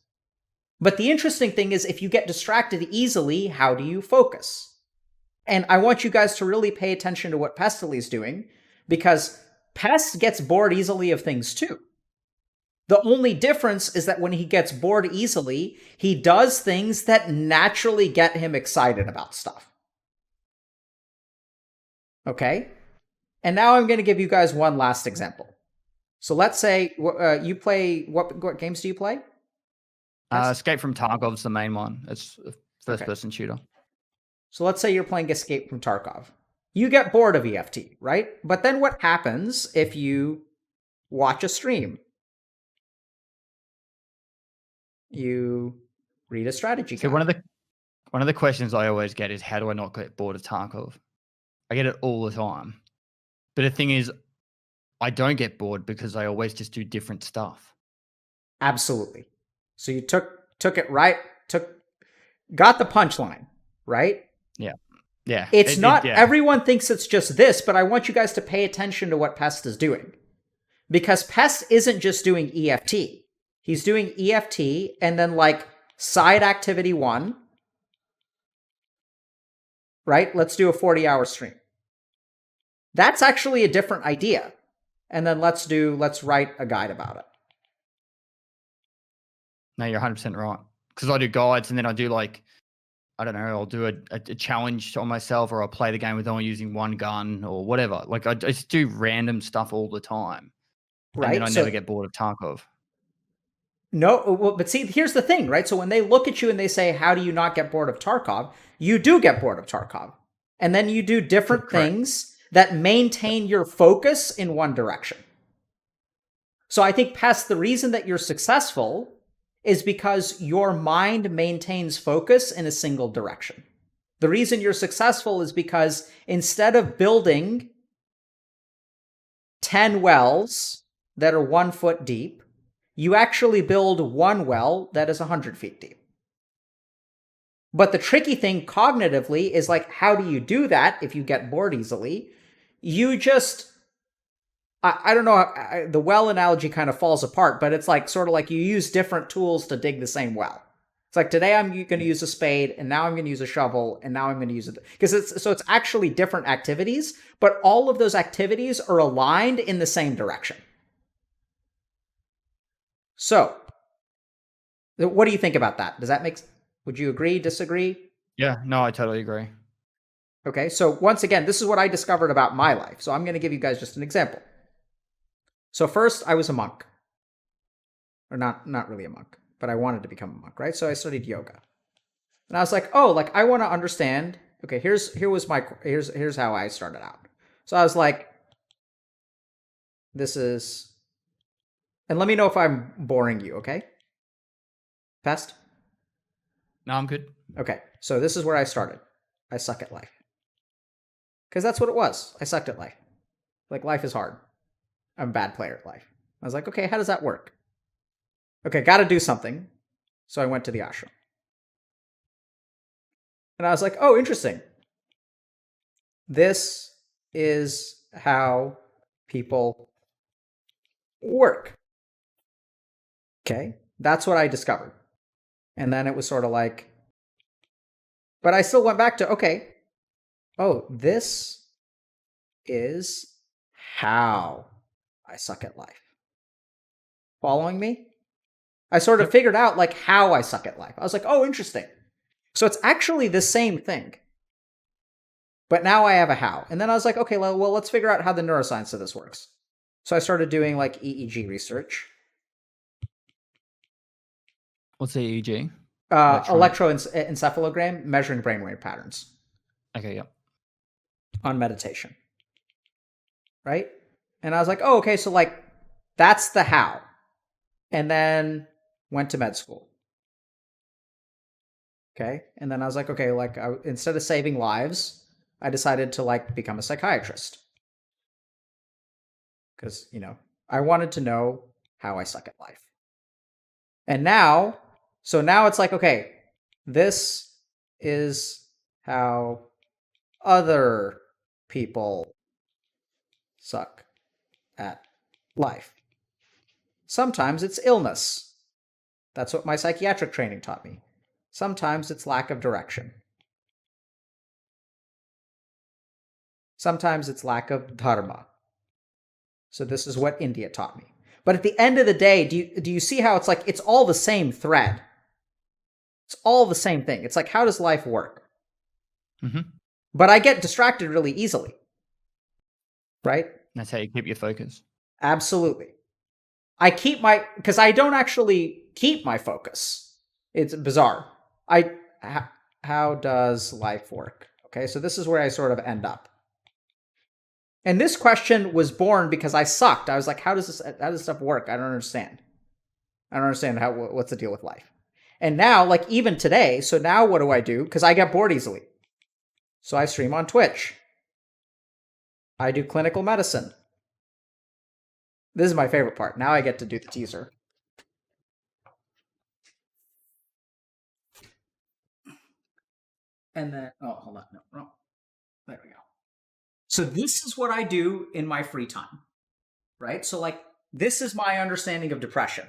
But the interesting thing is, if you get distracted easily, how do you focus? And I want you guys to really pay attention to what Pestily is doing, because Pest gets bored easily of things too. The only difference is that when he gets bored easily, he does things that naturally get him excited about stuff. Okay? And now I'm going to give you guys one last example. So let's say you play, what games do you play? Escape from Tarkov's the main one. It's a first-person shooter. So let's say you're playing Escape from Tarkov. You get bored of EFT, right? But then what happens if you watch a stream? You read a strategy guide. One of the questions I always get is, how do I not get bored of Tarkov? I get it all the time. But the thing is, I don't get bored because I always just do different stuff. Absolutely. So you took it right, got the punchline, right? Yeah. Yeah. It's not everyone thinks it's just this, but I want you guys to pay attention to what Pest is doing. Because Pest isn't just doing EFT. He's doing EFT and then like side activity 1. Right? Let's do a 40-hour stream. That's actually a different idea. And then let's write a guide about it. No, you're 100% right. Because I do guides and then I do like, I don't know, I'll do a challenge on myself, or I'll play the game with only using one gun or whatever. Like I just do random stuff all the time. Right. And then I never get bored of Tarkov. No, well, but see, here's the thing, right? So when they look at you and they say, how do you not get bored of Tarkov? You do get bored of Tarkov. And then you do different things that maintain your focus in one direction. So I think, Pest, the reason that you're successful is because your mind maintains focus in a single direction. The reason you're successful is because instead of building 10 wells that are 1 foot deep, you actually build one well that is 100 feet deep. But the tricky thing cognitively is like, how do you do that if you get bored easily? You just, I don't know, the well analogy kind of falls apart, but it's like sort of like you use different tools to dig the same well. It's like, today I'm going to use a spade, and now I'm going to use a shovel, and now I'm going to use it. Because it's actually different activities, but all of those activities are aligned in the same direction. So, what do you think about that? Does that make, would you agree, disagree? Yeah, no, I totally agree. Okay, so once again, this is what I discovered about my life. So I'm going to give you guys just an example. So first, I was a monk. Or not really a monk, but I wanted to become a monk, right? So I studied yoga. And I was like, oh, like I want to understand. Okay, here's how I started out. So I was like, this is, and let me know if I'm boring you, okay? Pest? No, I'm good. Okay, so this is where I started. I suck at life. Because that's what it was. I sucked at life. Like, life is hard. I'm a bad player at life. I was like, okay, how does that work? Okay, got to do something. So I went to the ashram. And I was like, oh, interesting. This is how people work. Okay, that's what I discovered. And then it was sort of like, but I still went back to, okay, oh, this is how I suck at life. Following me? I sort of figured out like how I suck at life. I was like, oh, interesting. So it's actually the same thing. But now I have a how. And then I was like, okay, well, let's figure out how the neuroscience of this works. So I started doing like EEG research. What's EEG? Electroencephalogram, measuring brainwave patterns. Okay, yep. On meditation. Right? And I was like, oh, okay, so like that's the how. And then went to med school. Okay? And then I was like, okay, like instead of saving lives, I decided to like become a psychiatrist. Because, you know, I wanted to know how I suck at life. And now, so now it's like, okay, this is how other people suck at life. Sometimes it's illness. That's what my psychiatric training taught me. Sometimes it's lack of direction. Sometimes it's lack of dharma. So this is what India taught me. But at the end of the day, do you see how it's like, it's all the same thread? It's all the same thing. It's like, how does life work? Mm-hmm. But I get distracted really easily. Right? That's how you keep your focus. Absolutely. Because I don't actually keep my focus. It's bizarre. How does life work? Okay, so this is where I sort of end up. And this question was born because I sucked. I was like, how does this stuff work? I don't understand. I don't understand what's the deal with life. And now, like even today, so now what do I do? Because I get bored easily. So I stream on Twitch. I do clinical medicine. This is my favorite part. Now I get to do the teaser. And then, oh, hold on. No. There we go. So this is what I do in my free time, right? So like, this is my understanding of depression.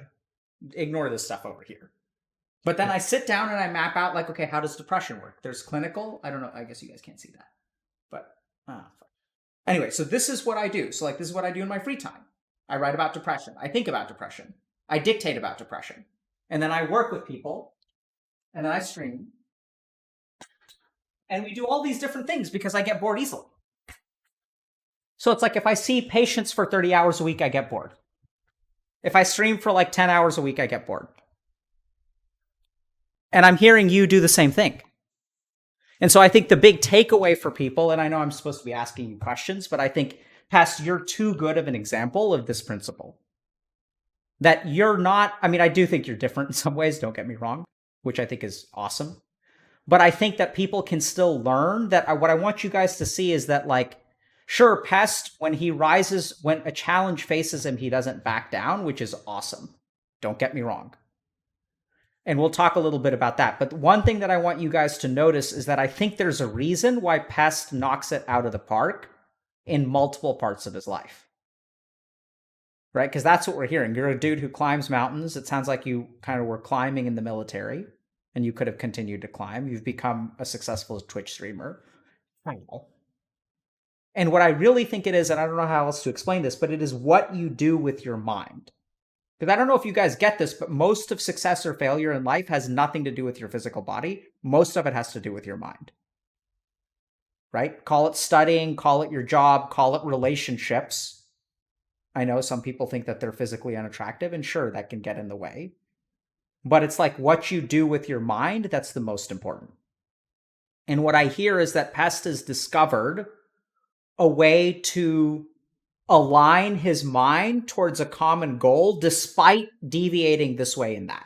Ignore this stuff over here. But then I sit down and I map out like, okay, how does depression work? There's clinical. I don't know. I guess you guys can't see that. But anyway, so this is what I do. So like, this is what I do in my free time. I write about depression. I think about depression. I dictate about depression. And then I work with people. And then I stream. And we do all these different things because I get bored easily. So it's like if I see patients for 30 hours a week, I get bored. If I stream for like 10 hours a week, I get bored. And I'm hearing you do the same thing. And so I think the big takeaway for people, and I know I'm supposed to be asking you questions, but I think, Pest, you're too good of an example of this principle. That you're not, I mean, I do think you're different in some ways, don't get me wrong, which I think is awesome. But I think that people can still learn that what I want you guys to see is that, like, sure, Pest, when he rises, when a challenge faces him, he doesn't back down, which is awesome. Don't get me wrong. And we'll talk a little bit about that. But one thing that I want you guys to notice is that I think there's a reason why Pest knocks it out of the park in multiple parts of his life. Right? Because that's what we're hearing. You're a dude who climbs mountains. It sounds like you kind of were climbing in the military and you could have continued to climb. You've become a successful Twitch streamer. And what I really think it is, and I don't know how else to explain this, but it is what you do with your mind. Because I don't know if you guys get this, but most of success or failure in life has nothing to do with your physical body. Most of it has to do with your mind. Right? Call it studying, call it your job, call it relationships. I know some people think that they're physically unattractive, and sure, that can get in the way. But it's like what you do with your mind that's the most important. And what I hear is that Pest has discovered a way to align his mind towards a common goal despite deviating this way and that.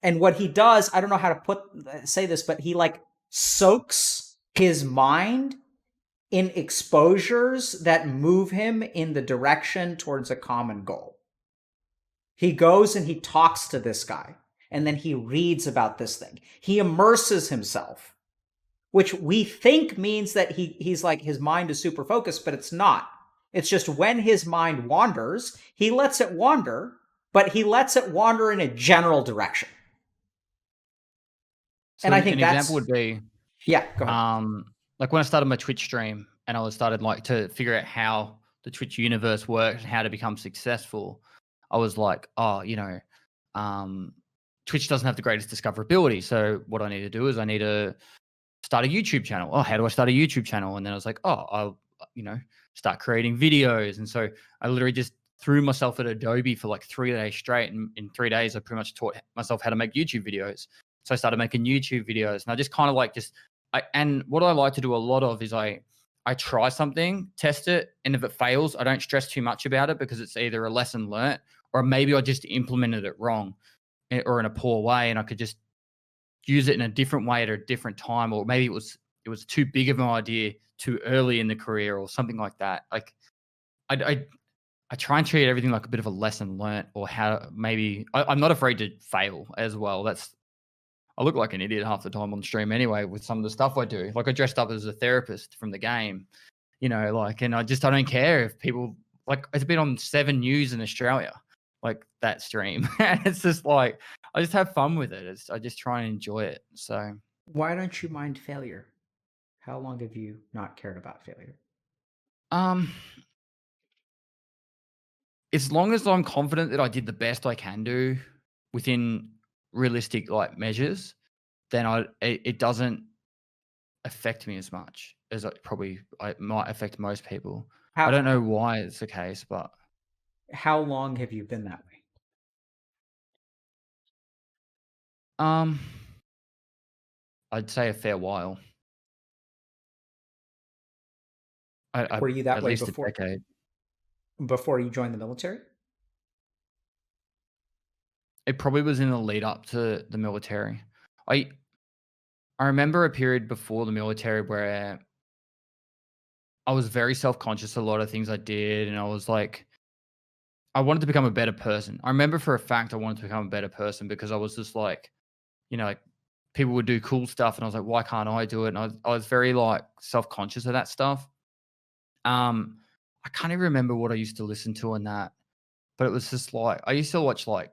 And what he does, I don't know how to say this, but he like soaks his mind in exposures that move him in the direction towards a common goal. He goes and he talks to this guy, and then he reads about this thing. He immerses himself, which we think means that he's like, his mind is super focused, but it's not. It's just when his mind wanders, he lets it wander, but he lets it wander in a general direction. So and I think an that's... example would be, yeah, go ahead. Like when I started my Twitch stream and I started like to figure out how the Twitch universe worked and how to become successful, I was like, oh, Twitch doesn't have the greatest discoverability. So what I need to do is I need to start a YouTube channel. Oh, how do I start a YouTube channel? And then I was like, oh, I'll, start creating videos. And so I literally just threw myself at Adobe for like 3 days straight. And in 3 days, I pretty much taught myself how to make YouTube videos. So I started making YouTube videos, and I just kind of like and what I like to do a lot of is I try something, test it, and if it fails, I don't stress too much about it because it's either a lesson learnt or maybe I just implemented it wrong or in a poor way, and I could just use it in a different way at a different time, or maybe it was too big of an idea too early in the career or something like that. Like I try and treat everything like a bit of a lesson learnt, or how maybe I'm not afraid to fail as well. I look like an idiot half the time on stream anyway with some of the stuff I do. Like I dressed up as a therapist from the game, and I don't care if people it's been on 7 News in Australia, like that stream. And it's just like, I just have fun with it. I just try and enjoy it. So why don't you mind failure? How long have you not cared about failure? As long as I'm confident that I did the best I can do within realistic measures, then it doesn't affect me as much as it might affect most people. I don't know why it's the case, but how long have you been that way? Um, I'd say a fair while. I Were you that at way least a decade. before you joined the military? It probably was in the lead up to the military. I I remember a period before the military where I was very self-conscious of a lot of things I did, and I was like, I wanted to become a better person. I remember for a fact I wanted to become a better person because I was just like, like people would do cool stuff, and I was like, why can't I do it? And I was very like self-conscious of that stuff. Um, I can't even remember what I used to listen to on that, but it was just like I used to watch like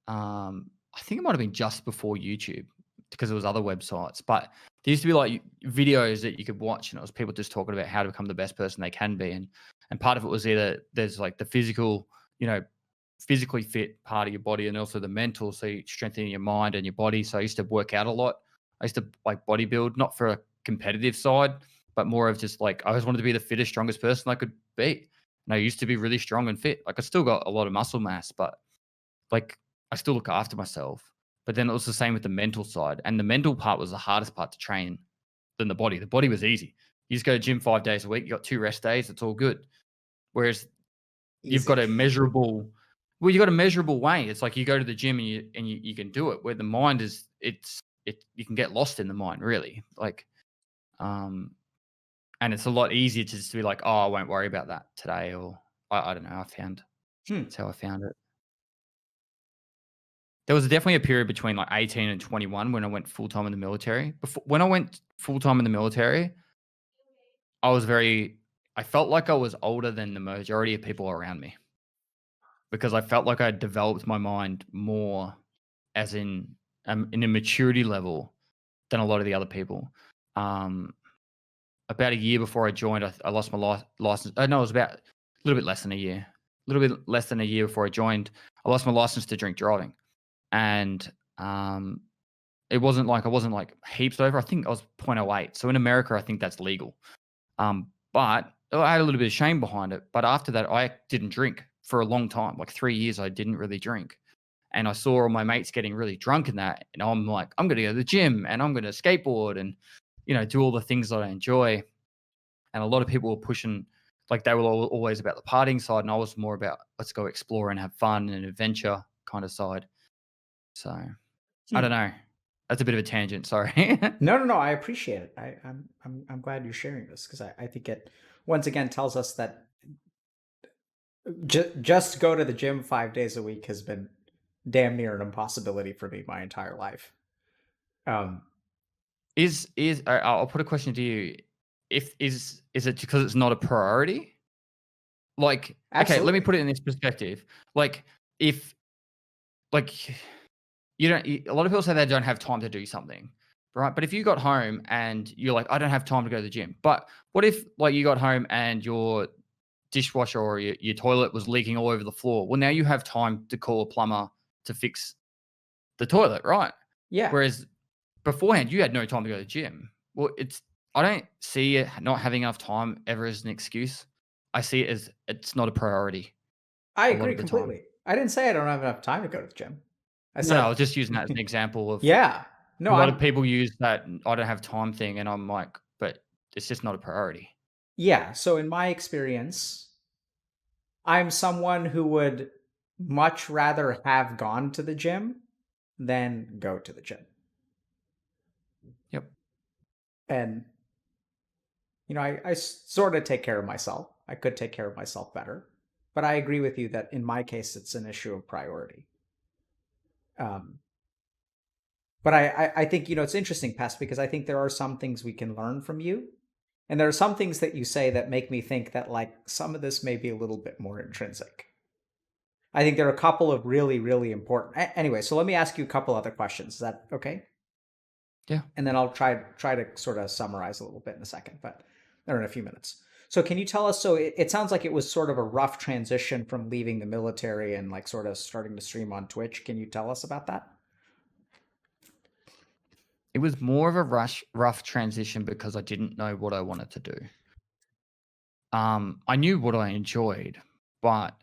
I think it might have been just before YouTube because there was other websites, but there used to be like videos that you could watch, and it was people just talking about how to become the best person they can be, and part of it was either there's like the physical, you know, physically fit part of your body, and also the mental, so you strengthening your mind and your body. So I used to work out a lot. I used to like bodybuild, not for a competitive side, but more of just like I always wanted to be the fittest, strongest person I could be. And I used to be really strong and fit. Like I still got a lot of muscle mass, but like, I still look after myself, but then it was the same with the mental side, and the mental part was the hardest part to train than the body. The body was easy. You just go to gym 5 days a week, you got 2 rest days, it's all good. Whereas you've got Easy. a measurable you got a measurable way. It's like you go to the gym and you can do it, where the mind is you can get lost in the mind, really. Like, um, and it's a lot easier to just be like, "Oh, I won't worry about that today," or I don't know, Hmm. that's how I found it. There was definitely a period between, like, 18 and 21 when I went full-time in the military. Before when I went full-time in the military, I was very I felt like I was older than the majority of people around me because I felt like I developed my mind more as in a maturity level than a lot of the other people. Um, about a year before I joined, I lost my license. No, it was about a little bit less than a year. A little bit less than a year before I joined, I lost my license to drink driving, and, it wasn't like I wasn't, like, heaps over. I think I was 0.08. So in America, I think that's legal. But I had a little bit of shame behind it. But after that, I didn't drink for a long time. Like 3 years, I didn't really drink. And I saw all my mates getting really drunk in that. And I'm like, I'm going to go to the gym and I'm going to skateboard and, do all the things that I enjoy. And a lot of people were pushing, like, they were always about the partying side. And I was more about let's go explore and have fun and adventure kind of side. So I Hmm. don't know. That's a bit of a tangent. Sorry. No, no, no. I appreciate it. I'm glad you're sharing this because I think it once again tells us that just go to the gym 5 days a week has been damn near an impossibility for me my entire life. Um, I'll put a question to you. If is it because it's not a priority? Like, okay, let me Absolutely. put it in this perspective. Like, if like a lot of people say they don't have time to do something, right? But if you got home and you're like, I don't have time to go to the gym. But what if like you got home and your dishwasher or your toilet was leaking all over the floor? Well, now you have time to call a plumber to fix the toilet, right? Yeah. Whereas beforehand, you had no time to go to the gym. Well, I don't see it not having enough time ever as an excuse. I see it as it's not a priority I a lot agree of the time. completely. I didn't say I don't have enough time to go to the gym. I No, I said, was just using that as an example of yeah. a No, lot of people use that "I don't have time" thing, and I'm like, but it's just not a priority. yeah. So in my experience, I'm someone who would much rather have gone to the gym than go to the gym. Yep. And, I sort of take care of myself. I could take care of myself better. But I agree with you that in my case, it's an issue of priority. Um, but I think, it's interesting, Pest, because I think there are some things we can learn from you. And there are some things that you say that make me think that, like, some of this may be a little bit more intrinsic. I think there are a couple of really, really important. Anyway, so let me ask you a couple other questions. Is that okay? Yeah. And then I'll try to sort of summarize a little bit in a second, but or in a few minutes. So can you tell us? So it sounds like it was sort of a rough transition from leaving the military and like sort of starting to stream on Twitch. Can you tell us about that? It was more of a rough transition because I didn't know what I wanted to do. I knew what I enjoyed, but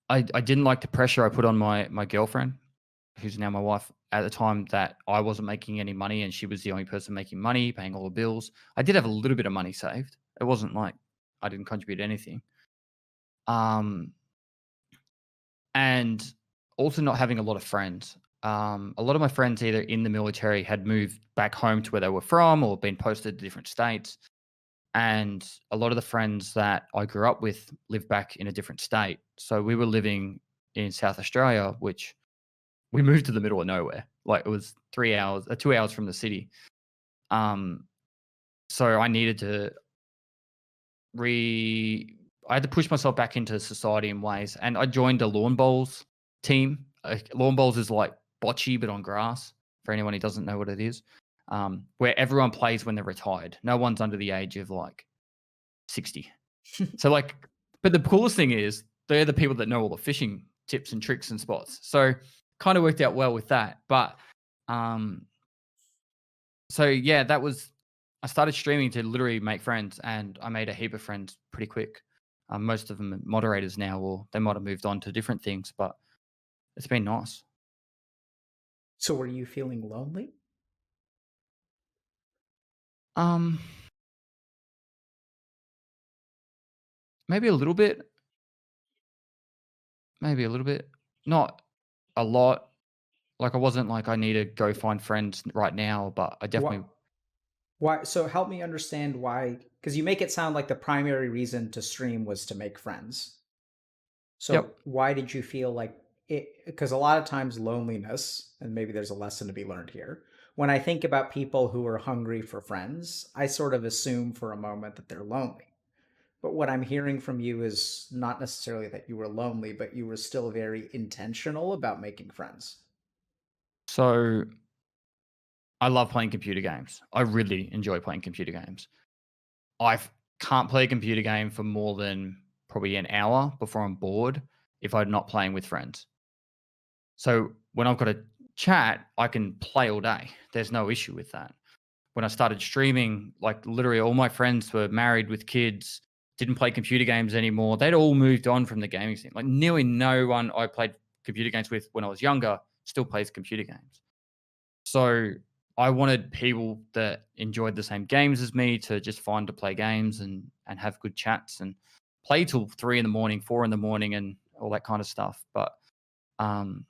I didn't like the pressure I put on my girlfriend. who's now my wife, at the time that I wasn't making any money and she was the only person making money, paying all the bills. I did have a little bit of money saved. It wasn't like I didn't contribute anything. Um, and also not having a lot of friends. A lot of my friends either in the military had moved back home to where they were from or been posted to different states. And a lot of the friends that I grew up with lived back in a different state. So we were living in South Australia, which we moved to the middle of nowhere. Like it was 3 hours, 2 hours from the city. Um, so I needed to I had to push myself back into society in ways, and I joined a lawn bowls team. Lawn bowls is like bocce but on grass. For anyone who doesn't know what it is, where everyone plays when they're retired. No one's under the age of like 60. So like, but the coolest thing is they're the people that know all the fishing tips and tricks and spots. So kind of worked out well with that. But so yeah, I started streaming to literally make friends, and I made a heap of friends pretty quick. Most of them are moderators now, or they might have moved on to different things, but it's been nice. So were you feeling lonely? Um, maybe a little bit, not a lot. Like I wasn't like I need to go find friends right now, but I What definitely. why so help me understand why, because you make it sound like the primary reason to stream was to make friends. So Yep. why did you feel like it? Because a lot of times loneliness, and maybe there's a lesson to be learned here. When I think about people who are hungry for friends, I sort of assume for a moment that they're lonely. But what I'm hearing from you is not necessarily that you were lonely, but you were still very intentional about making friends. So I love playing computer games. I really enjoy playing computer games. I can't play a computer game for more than probably an hour before I'm bored if I'm not playing with friends. So when I've got a chat, I can play all day. There's no issue with that. When I started streaming, like literally all my friends were married with kids, didn't play computer games anymore. They'd all moved on from the gaming scene. Like nearly no one I played computer games with when I was younger still plays computer games. So I wanted people that enjoyed the same games as me to just find to play games and have good chats and play till 3 in the morning, 4 in the morning, and all that kind of stuff. But um,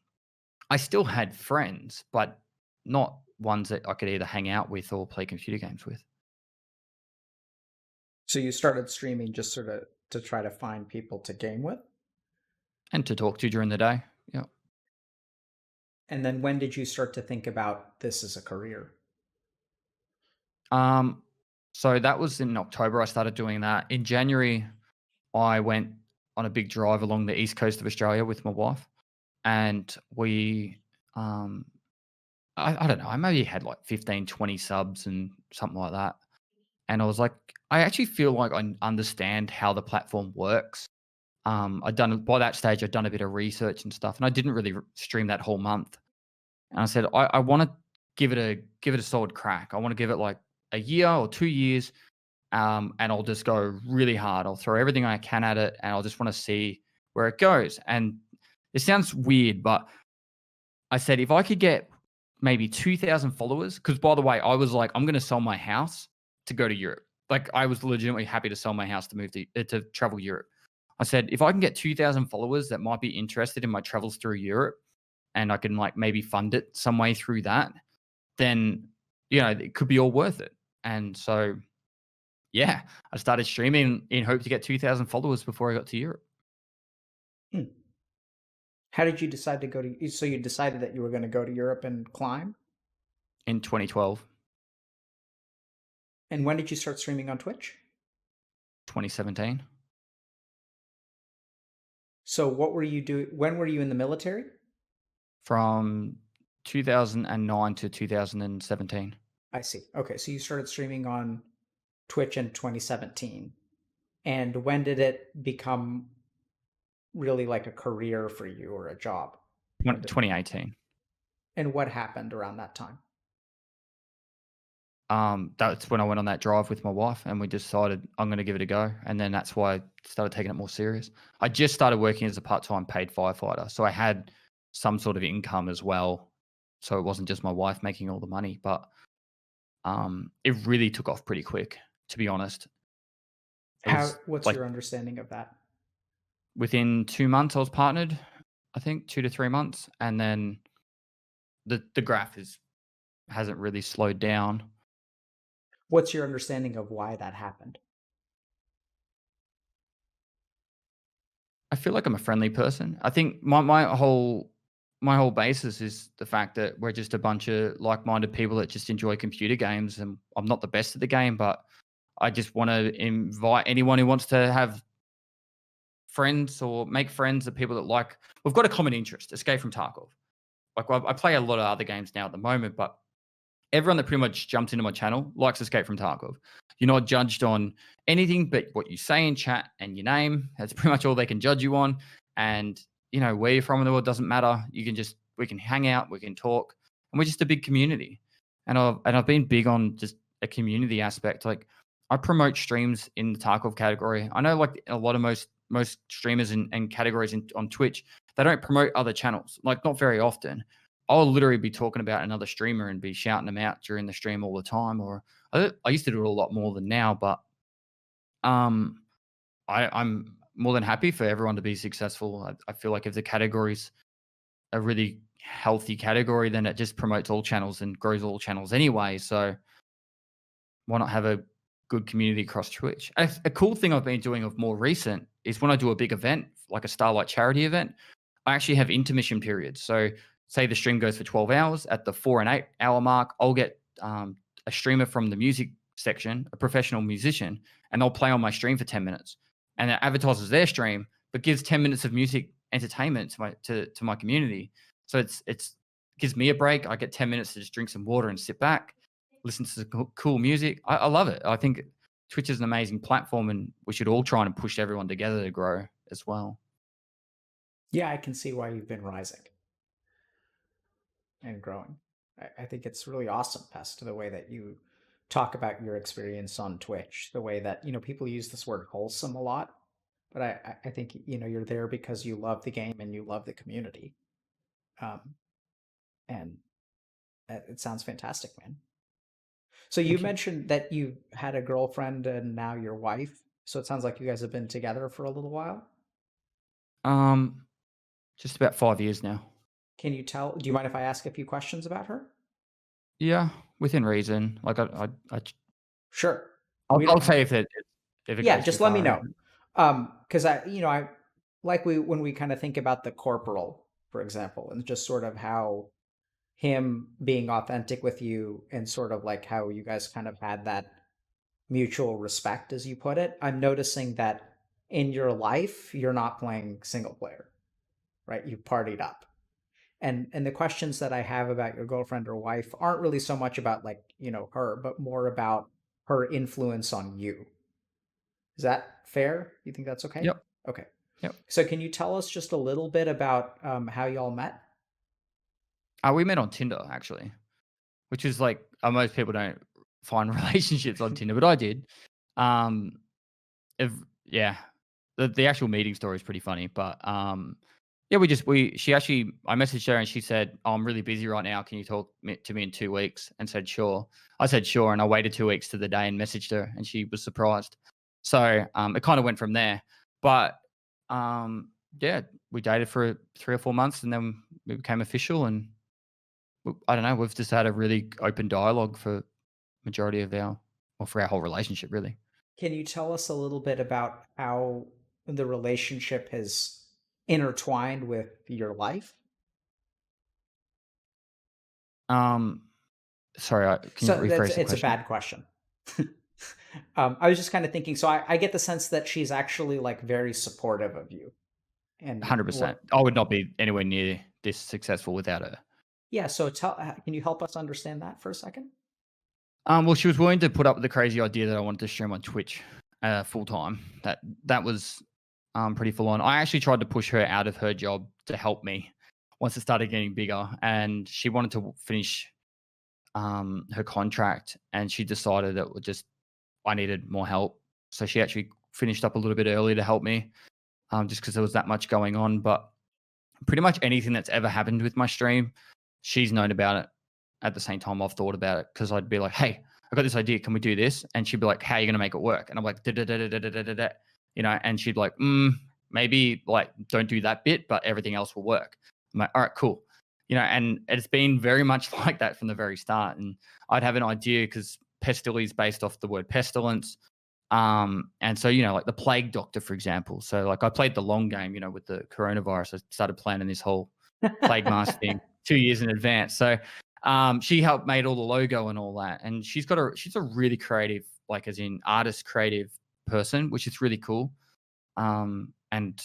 I still had friends, but not ones that I could either hang out with or play computer games with. So you started streaming just sort of to try to find people to game with? And to talk to during the day. Yeah. And then when did you start to think about this as a career? Um, so that was in October. I started doing that. In January, I went on a big drive along the east coast of Australia with my wife, and we, um, I don't know, I maybe had like 15, 20 subs and something like that. And I was like, I actually feel like I understand how the platform works. By that stage, I'd done a bit of research and stuff, and I didn't really stream that whole month. And I said, I want to give it a solid crack. I want to give it like a year or 2 years, and I'll just go really hard. I'll throw everything I can at it, and I'll just want to see where it goes. And it sounds weird, but I said if I could get maybe 2,000 followers, because by the way, I was like, I'm going to sell my house to go to Europe. Like I was legitimately happy to sell my house to move to travel Europe. I said if I can get 2,000 followers that might be interested in my travels through Europe, and I can like maybe fund it some way through that, then it could be all worth it. And so yeah, I started streaming in hope to get 2,000 followers before I got to Europe Hmm. How did you decide to go to? So you decided that you were going to go to Europe and climb. in 2012, And when did you start streaming on Twitch? 2017. So what were you doing? When were you in the military? From 2009 to 2017. I see. Okay, so you started streaming on Twitch in 2017. And when did it become really like a career for you or a job? When did, 2018. and what happened around that time? That's when I went on that drive with my wife, and we decided I'm going to give it a go. And then that's why I started taking it more serious. I just started working as a part-time paid firefighter, so I had some sort of income as well. So it wasn't just my wife making all the money, but it really took off pretty quick, to be honest. It was What's like your understanding of that? within 2 months I was partnered, I think 2 to 3 months, and then the graph is hasn't really slowed down. What's your understanding of why that happened? I feel like I'm a friendly person. I think my whole basis is the fact that we're just a bunch of like-minded people that just enjoy computer games, and I'm not the best at the game, but I just want to invite anyone who wants to have friends or make friends of people that like. We've got a common interest, Escape from Tarkov. Like I play a lot of other games now at the moment, but everyone that pretty much jumps into my channel likes Escape from Tarkov. You're not judged on anything but what you say in chat and your name. That's pretty much all they can judge you on. And where you're from in the world doesn't matter. We can hang out, we can talk, and we're just a big community. And I've been big on just a community aspect. Like I promote streams in the Tarkov category. I know like a lot of most streamers and categories on Twitch, they don't promote other channels, like not very often. I'll literally be talking about another streamer and be shouting them out during the stream all the time. Or I used to do it a lot more than now, but um, I'm more than happy for everyone to be successful. I feel like if the category's a really healthy category, then it just promotes all channels and grows all channels anyway. So why not have a good community across Twitch? A cool thing I've been doing of more recent is when I do a big event, like a Starlight charity event, I actually have intermission periods. So say the stream goes for 12 hours, at the 4 and 8 hour mark, I'll get a streamer from the music section, a professional musician, and they'll play on my stream for 10 minutes. And it advertises their stream, but gives 10 minutes of music entertainment to my community. So it's gives me a break. I get 10 minutes to just drink some water and sit back, listen to some cool music. I love it. I think Twitch is an amazing platform, and we should all try and push everyone together to grow as well. Yeah, I can see why you've been rising and growing. I think it's really awesome, Pest, the way that you talk about your experience on Twitch, the way that, people use this word wholesome a lot, but I think, you're there because you love the game and you love the community. Um, and it sounds fantastic, man. So you Thank you. mentioned that you had a girlfriend and now your wife. So it sounds like you guys have been together for a little while. Um, just about 5 years now. Do you mind if I ask a few questions about her? Yeah, within reason. Like Sure. We I'll don't have say if it Yeah, goes too just let me far. know. Because I like when we kind of think about the corporal, for example, and just sort of how him being authentic with you and sort of like how you guys kind of had that mutual respect, as you put it. I'm noticing that in your life, you're not playing single player, right? You partied up. And the questions that I have about your girlfriend or wife aren't really so much about like, her, but more about her influence on you. Is that fair? You think that's okay? Yep, Okay. yep. So can you tell us just a little bit about how y'all met? We met on Tinder actually, which is like most people don't find relationships on Tinder, but I did. Um, if yeah, the actual meeting story is pretty funny, but yeah, she actually I messaged her and she said, "Oh, I'm really busy right now. Can you talk to me in 2 weeks?" And said, "Sure." I said, "Sure," and I waited 2 weeks to the day and messaged her, and she was surprised. So it kind of went from there. But yeah, we dated for 3 or 4 months, and then we became official. And I don't know, we've just had a really open dialogue for majority of for our whole relationship, really. Can you tell us a little bit about how the relationship has intertwined with your life? Um, sorry, can you So rephrase the it's a question? bad question. I was just kind of thinking. So I get the sense that she's actually like very supportive of you, and 100%. what? I would not be anywhere near this successful without her. Yeah. So can you help us understand that for a second? Well, she was willing to put up with the crazy idea that I wanted to stream on Twitch full time. That was pretty full on. I actually tried to push her out of her job to help me once it started getting bigger, and she wanted to finish her contract, and she decided that I needed more help. So she actually finished up a little bit early to help me, just because there was that much going on. But pretty much anything that's ever happened with my stream, she's known about it at the same time I've thought about it, because I'd be like, "Hey, I got this idea. Can we do this?" And she'd be like, "How are you gonna make it work?" And I'm like, "Da-da-da-da-da-da-da-da," you know, and she'd be like, maybe like don't do that bit, but everything else will work. I'm like, "All right, cool." You know, and it's been very much like that from the very start. And I'd have an idea because Pestily is based off the word pestilence. And so, you know, like the plague doctor, for example. So like I played the long game, you know, with the coronavirus. I started planning this whole plague mask thing 2 years in advance. So she helped made all the logo and all that. And she's a really creative, like as in artist creative person, which is really cool. And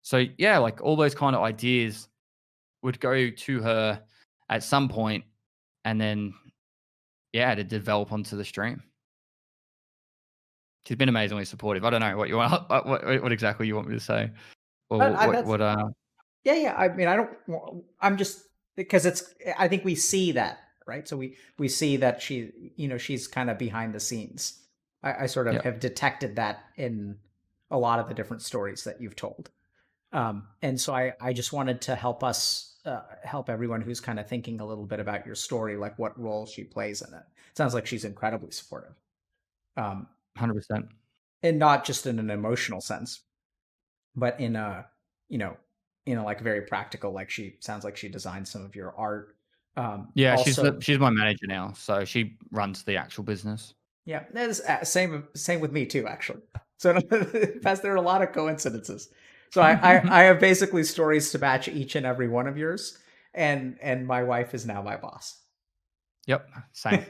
so yeah, like all those kind of ideas would go to her at some point, and then yeah, to develop onto the stream. She's been amazingly supportive. I don't know what you want, what exactly you want me to say, or But that's what. yeah, yeah. I mean, I don't. I'm just because it's. I think we see that, right? So we see that she's kind of behind the scenes. I sort of Yeah, have detected that in a lot of the different stories that you've told. And so I just wanted to help us help everyone who's kind of thinking a little bit about your story, like what role she plays in it. Sounds like she's incredibly supportive, um, 100%. and not just in an emotional sense, but in a you know in a like very practical. Like she sounds like she designed some of your art. Yeah, Also, she's my manager now, so she runs the actual business. yeah, that's same with me too, actually. So Past, there are a lot of coincidences. So I have basically stories to match each and every one of yours, and my wife is now my boss. Yep, same.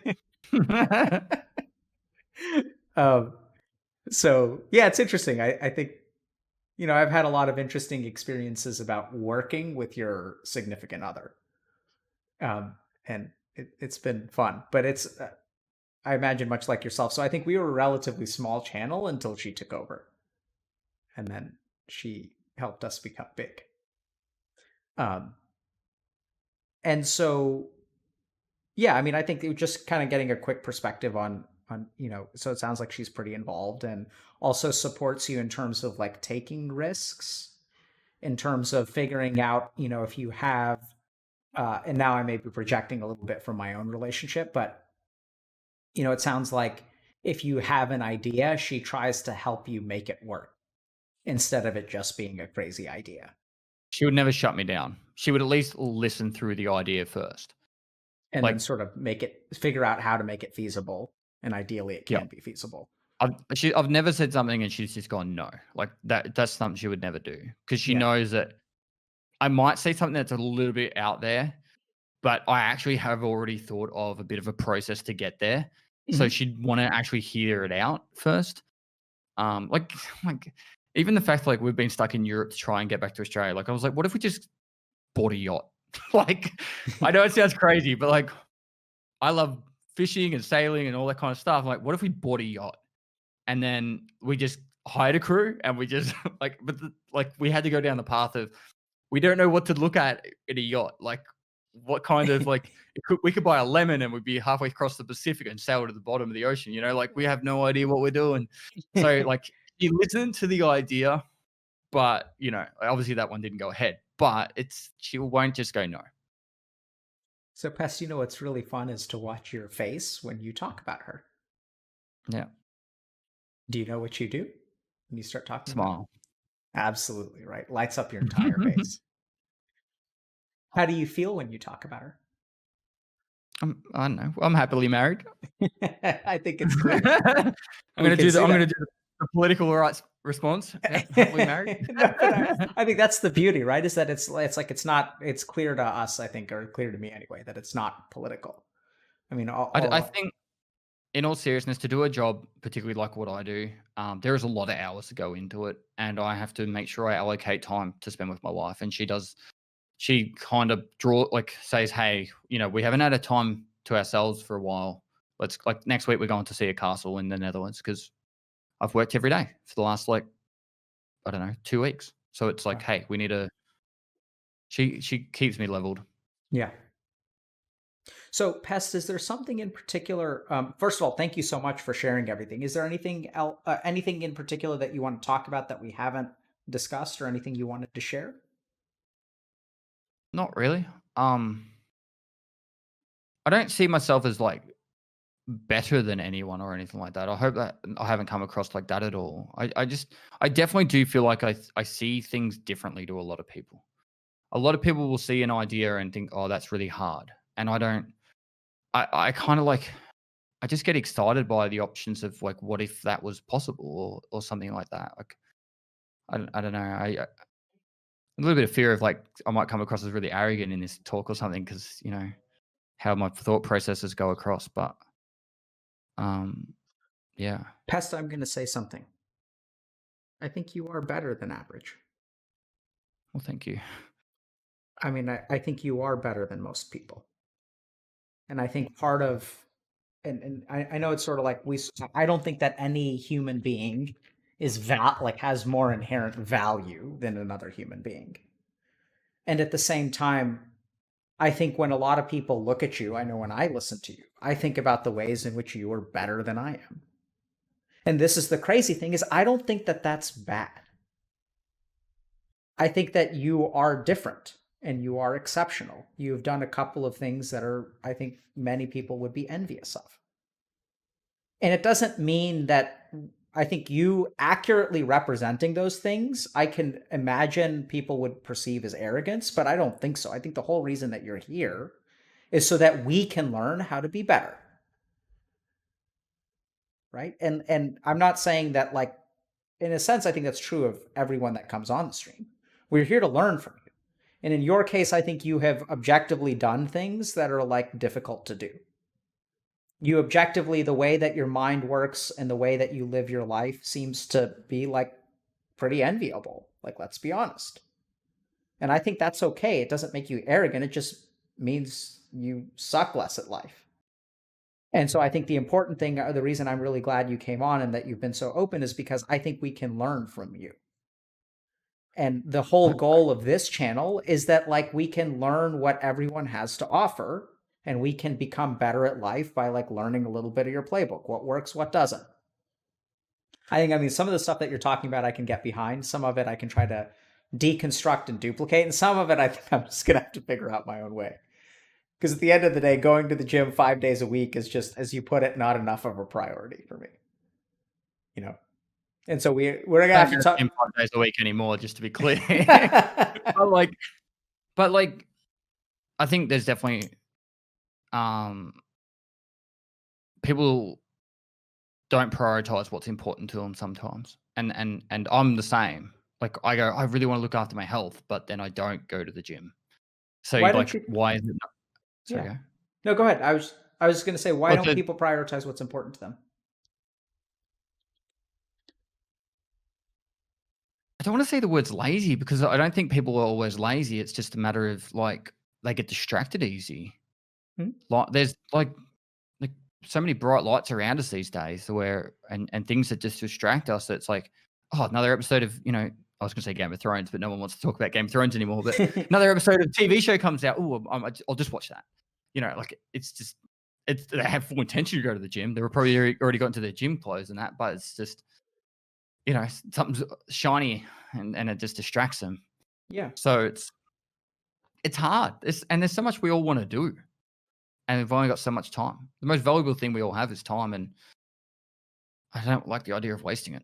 um, so yeah, it's interesting. I think I've had a lot of interesting experiences about working with your significant other, and it's been fun. But it's I imagine much like yourself. So I think we were a relatively small channel until she took over, and then she helped us become big. Um, and so, yeah, I mean, I think it was just kind of getting a quick perspective on. So it sounds like she's pretty involved and also supports you in terms of like taking risks, in terms of figuring out, if you have, and now I may be projecting a little bit from my own relationship, but it sounds like if you have an idea, she tries to help you make it work instead of it just being a crazy idea. She would never shut me down. She would at least listen through the idea first. And then Like, sort of figure out how to make it feasible. And ideally it yeah, can be feasible. I've never said something and she's just gone no. Like that's something she would never do, because she Yeah. knows that I might say something that's a little bit out there, but I actually have already thought of a bit of a process to get there. So Hmm. she'd want to actually hear it out first. Like like even the fact like we've been stuck in Europe to try and get back to Australia. Like I was like, what if we just bought a yacht? Like I know it sounds crazy, but like I love fishing and sailing and all that kind of stuff. Like, what if we bought a yacht and then we just hired a crew and we just like we had to go down the path of we don't know what to look at in a yacht. Like, what kind of like we could buy a lemon and we'd be halfway across the Pacific and sail to the bottom of the ocean. You know, like we have no idea what we're doing. So like you listen to the idea, but you know, obviously that one didn't go ahead. But she won't just go no. So, Pest, what's really fun is to watch your face when you talk about her. Yeah, Do you know what you do when you start talking about her? smile. Absolutely, right. Lights up your entire face. How do you feel when you talk about her? I don't know. I'm happily married. I think it's clear. I'm We gonna can do the see I'm gonna that. do the political rights response. Yep, happily married. No, but I think that's the beauty, right? Is that it's clear to us, I think, or clear to me anyway, that it's not political. I mean, I all think, in all seriousness, to do a job, particularly like what I do, there is a lot of hours to go into it, and I have to make sure I allocate time to spend with my wife. And she does. She kind of says, "Hey, we haven't had a time to ourselves for a while. Let's like next week we're going to see a castle in the Netherlands because I've worked every day for the last like I don't know 2 weeks. So it's like, Wow. hey, we need to." She keeps me leveled. Yeah. So, Pest, is there something in particular? First of all, thank you so much for sharing everything. Is there anything in particular that you want to talk about that we haven't discussed, or anything you wanted to share? Not really. I don't see myself as like better than anyone or anything like that. I hope that I haven't come across like that at all. I definitely do feel like I see things differently to a lot of people. A lot of people will see an idea and think, "Oh, that's really hard," and I don't. I kind of like I just get excited by the options of like, what if that was possible or something like that. Like I don't know. A little bit of fear of like I might come across as really arrogant in this talk or something because how my thought processes go across. But um, yeah. Pest, I'm going to say something. I think you are better than average. Well, thank you. I mean, I think you are better than most people. And I think part of, and I know it's sort of like I don't think that any human being has more inherent value than another human being. And at the same time, I think when a lot of people look at you, I know when I listen to you, I think about the ways in which you are better than I am. And this is the crazy thing is I don't think that that's bad. I think that you are different and you are exceptional. You've done a couple of things that I think many people would be envious of. And it doesn't mean that I think you accurately representing those things, I can imagine people would perceive as arrogance, but I don't think so. I think the whole reason that you're here is so that we can learn how to be better. Right? And I'm not saying that, like, in a sense, I think that's true of everyone that comes on the stream. We're here to learn from you. And in your case, I think you have objectively done things that are like difficult to do. You objectively, the way that your mind works and the way that you live your life seems to be like pretty enviable. Like, let's be honest. And I think that's okay. It doesn't make you arrogant. It just means you suck less at life. And so I think the important thing, the reason I'm really glad you came on and that you've been so open is because I think we can learn from you. And the whole goal of this channel is that like we can learn what everyone has to offer and we can become better at life by like learning a little bit of your playbook, what works, what doesn't. I mean, some of the stuff that you're talking about, I can get behind. Some of it I can try to deconstruct and duplicate. And some of it I think I'm just going to have to figure out my own way. Because at the end of the day, going to the gym 5 days a week is just, as you put it, not enough of a priority for me. You know? And so we're gonna have to talk 5 days a week anymore, just to be clear. but like, I think there's definitely people don't prioritize what's important to them sometimes, and I'm the same. Like I go, I really want to look after my health, but then I don't go to the gym. So why like, don't you why is it not? Sorry, yeah go. no go ahead. I was just gonna say, why Well, don't people prioritize what's important to them? I don't want to say the words lazy because I don't think people are always lazy. It's just a matter of like they get distracted easy. Hmm? Like there's like so many bright lights around us these days where and things that just distract us. It's like, oh, another episode of, I was gonna say Game of Thrones, but no one wants to talk about Game of Thrones anymore. But another episode of TV show comes out. Oh, I'll just watch that. Like it's just they have full intention to go to the gym. They were probably already got into their gym clothes and that, but it's just something's shiny and it just distracts them. Yeah. So it's hard. There's so much we all want to do, and we've only got so much time. The most valuable thing we all have is time, and I don't like the idea of wasting it.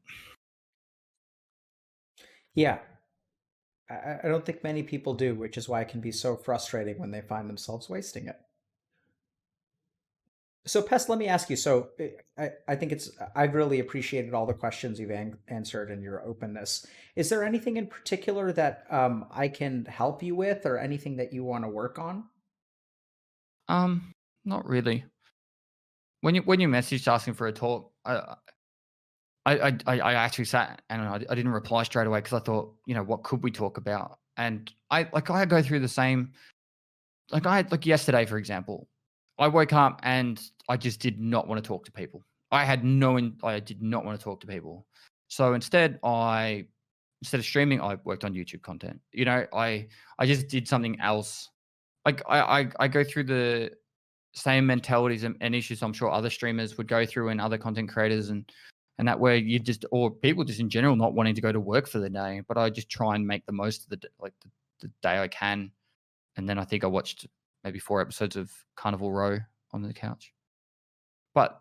Yeah. I don't think many people do, which is why it can be so frustrating when they find themselves wasting it. So, Pest, let me ask you. So, I think I've really appreciated all the questions you've answered and your openness. Is there anything in particular that I can help you with, or anything that you want to work on? Not really. When you messaged asking for a talk, I actually sat and I didn't reply straight away because I thought, what could we talk about? And I go through the same. Like yesterday, for example, I woke up and I just did not want to talk to people. I did not want to talk to people. So instead of streaming, I worked on YouTube content. I just did something else. Like I go through the same mentalities and issues I'm sure other streamers would go through and other content creators and that where you just, or people just in general not wanting to go to work for the day, but I just try and make the most of the day I can And then I think I watched maybe 4 episodes of Carnival Row on the couch. But,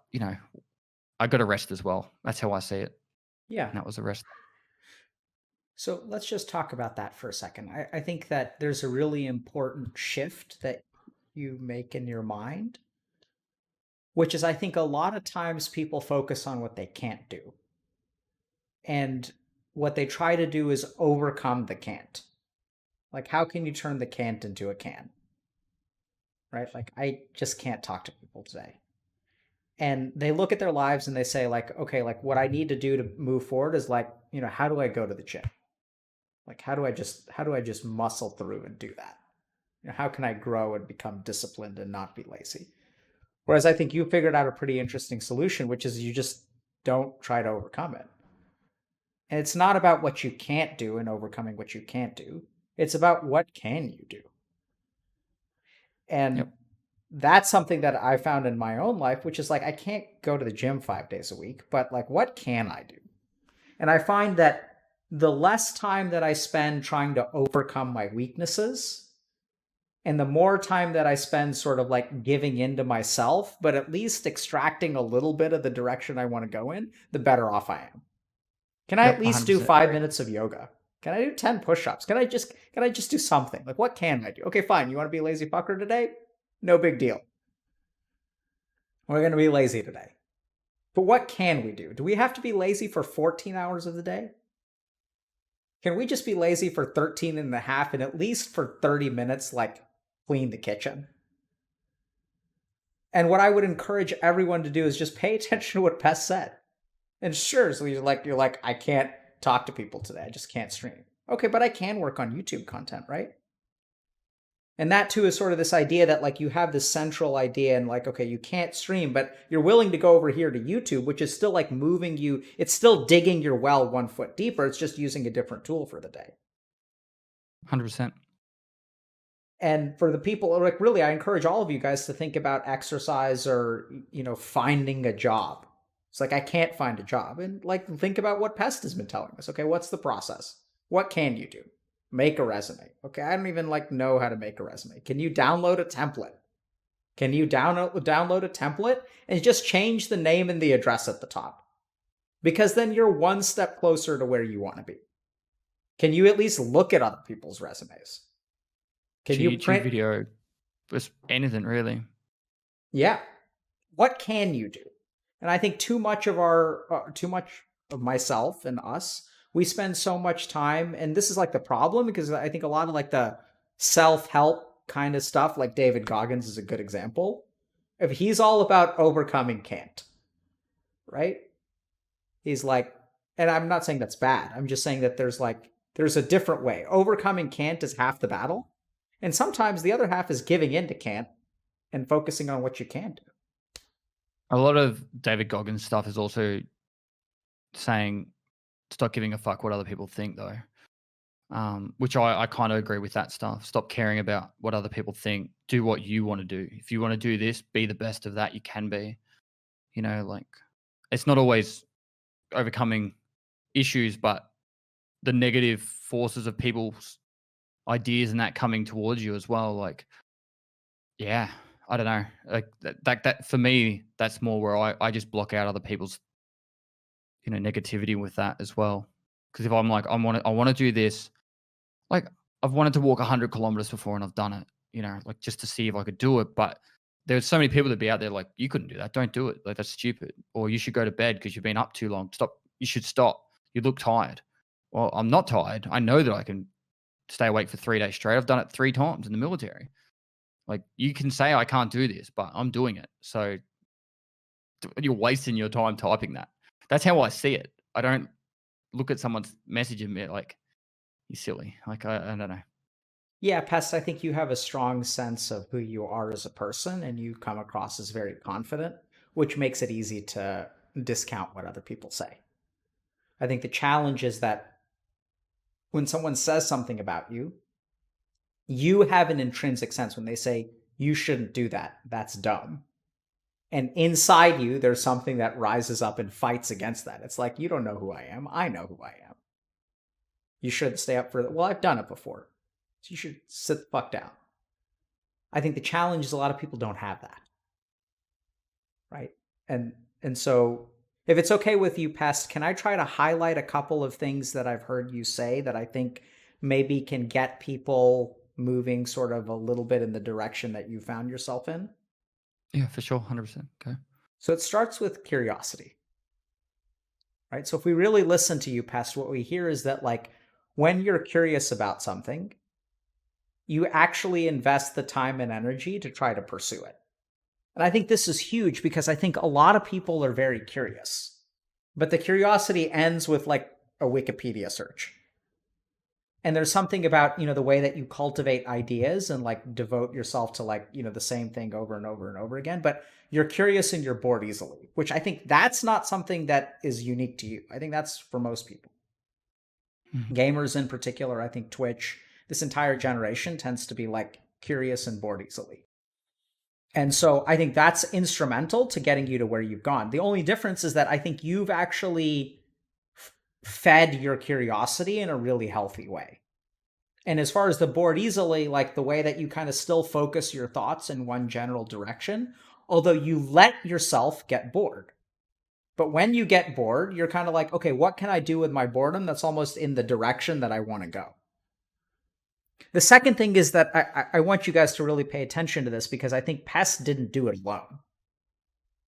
I got a rest as well. That's how I see it. Yeah. And that was a rest. So let's just talk about that for a second. I think that there's a really important shift that you make in your mind, which is I think a lot of times people focus on what they can't do. And what they try to do is overcome the can't. Like, how can you turn the can't into a can? Right? Like, I just can't talk to people today. And they look at their lives and they say, like, okay, like what I need to do to move forward is like, how do I go to the gym? Like, how do I just muscle through and do that? How can I grow and become disciplined and not be lazy? Whereas I think you figured out a pretty interesting solution, which is you just don't try to overcome it. And it's not about what you can't do and overcoming what you can't do. It's about what can you do. And that's something that I found in my own life, which is like, I can't go to the gym 5 days a week, but like, what can I do? And I find that the less time that I spend trying to overcome my weaknesses and the more time that I spend sort of like giving in to myself, but at least extracting a little bit of the direction I want to go in, the better off I am. Can I at least do 5 minutes of yoga? Can I do 10 push-ups? Can I just do something? Like, what can I do? Okay, fine. You want to be a lazy fucker today? No big deal. We're going to be lazy today. But what can we do? Do we have to be lazy for 14 hours of the day? Can we just be lazy for 13 and a half and at least for 30 minutes, like clean the kitchen? And what I would encourage everyone to do is just pay attention to what Pest said. And sure, so you're like, I can't talk to people today. I just can't stream. Okay, but I can work on YouTube content, right? And that too is sort of this idea that like you have this central idea and like, okay, you can't stream, but you're willing to go over here to YouTube, which is still like moving you. It's still digging your well 1 foot deeper. It's just using a different tool for the day. 100%. And for the people, like really, I encourage all of you guys to think about exercise or, finding a job. It's like, I can't find a job. And like, think about what Pest has been telling us. Okay, what's the process? What can you do? Make a resume. Okay, I don't even know how to make a resume. Can you download a template? Can you download a template and just change the name and the address at the top? Because then you're one step closer to where you want to be. Can you at least look at other people's resumes? Can you print video? Just anything really. Yeah. What can you do? And I think too much of myself and us, we spend so much time, and this is like the problem, because I think a lot of like the self-help kind of stuff, like David Goggins is a good example. If he's all about overcoming can't, right? He's like, and I'm not saying that's bad. I'm just saying that there's a different way. Overcoming can't is half the battle. And sometimes the other half is giving in to can't and focusing on what you can do. A lot of David Goggins stuff is also saying stop giving a fuck what other people think, though. Which I kind of agree with that stuff. Stop caring about what other people think. Do what you want to do. If you want to do this, be the best of that you can be. Like it's not always overcoming issues, but the negative forces of people's ideas and that coming towards you as well. Like, yeah, I don't know. Like that for me, that's more where I just block out other people's negativity with that as well. Because if I'm like, I want to do this, like I've wanted to walk 100 kilometers before and I've done it, like just to see if I could do it. But there's so many people that be out there like, you couldn't do that. Don't do it. Like that's stupid. Or you should go to bed because you've been up too long. Stop. You should stop. You look tired. Well, I'm not tired. I know that I can stay awake for 3 days straight. I've done it 3 times in the military. Like you can say I can't do this, but I'm doing it. So you're wasting your time typing that. That's how I see it. I don't look at someone's message and be like, you're silly. Like, I don't know. Yeah, Pest, I think you have a strong sense of who you are as a person and you come across as very confident, which makes it easy to discount what other people say. I think the challenge is that when someone says something about you, you have an intrinsic sense when they say, you shouldn't do that. That's dumb. And inside you, there's something that rises up and fights against that. It's like, you don't know who I am. I know who I am. You shouldn't stay up for that. Well, I've done it before. So you should sit the fuck down. I think the challenge is a lot of people don't have that, right? And and so if it's okay with you, Pest, can I try to highlight a couple of things that I've heard you say that I think maybe can get people moving sort of a little bit in the direction that you found yourself in? Yeah, for sure. 100%. Okay. So it starts with curiosity, right? So if we really listen to you, Pest, what we hear is that like when you're curious about something, you actually invest the time and energy to try to pursue it. And I think this is huge because I think a lot of people are very curious, but the curiosity ends with like a Wikipedia search. And there's something about, the way that you cultivate ideas and like devote yourself to like, the same thing over and over and over again, but you're curious and you're bored easily, which I think that's not something that is unique to you. I think that's for most people. Gamers in particular, I think Twitch, this entire generation tends to be like curious and bored easily. And so I think that's instrumental to getting you to where you've gone. The only difference is that I think you've actually fed your curiosity in a really healthy way. And as far as the bored easily, like the way that you kind of still focus your thoughts in one general direction, although you let yourself get bored. But when you get bored, you're kind of like, okay, what can I do with my boredom that's almost in the direction that I want to go? The second thing is that I want you guys to really pay attention to this because I think Pest didn't do it alone,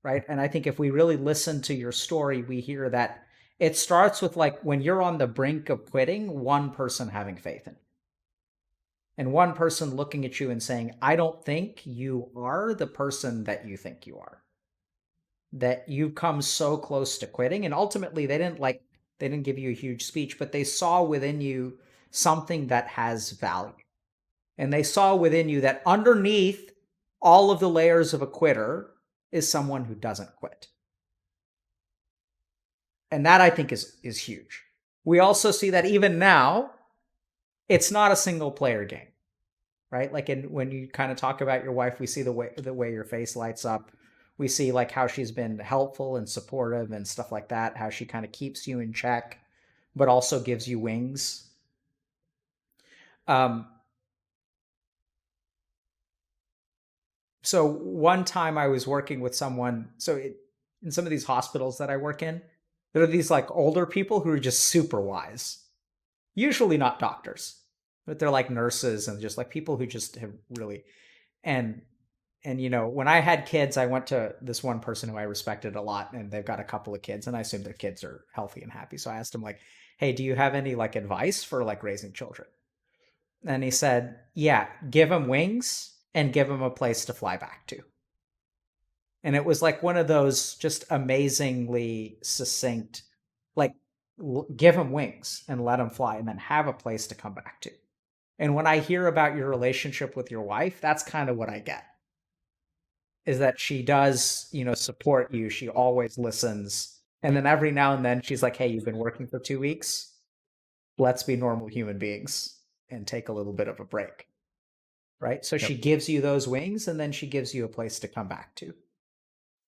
right? And I think if we really listen to your story, we hear that it starts with like when you're on the brink of quitting, one person having faith in you. And one person looking at you and saying, I don't think you are the person that you think you are. That you've come so close to quitting. And ultimately, they didn't give you a huge speech, but they saw within you something that has value. And they saw within you that underneath all of the layers of a quitter is someone who doesn't quit. And that I think is huge. We also see that even now, it's not a single player game, right? Like when you kind of talk about your wife, we see the way your face lights up. We see like how she's been helpful and supportive and stuff like that, how she kind of keeps you in check, but also gives you wings. So one time I was working with someone, in some of these hospitals that I work in, there are these like older people who are just super wise. Usually not doctors, but they're like nurses and just like people who just have really and when I had kids, I went to this one person who I respected a lot, and they've got a couple of kids, and I assume their kids are healthy and happy. So I asked him like, "Hey, do you have any like advice for like raising children?" And he said, "Yeah, give them wings and give them a place to fly back to." And it was like one of those just amazingly succinct, like give them wings and let them fly, and then have a place to come back to. And when I hear about your relationship with your wife, that's kind of what I get. Is that she does, support you. She always listens. And then every now and then she's like, hey, you've been working for 2 weeks. Let's be normal human beings and take a little bit of a break. Right? So she gives you those wings and then she gives you a place to come back to.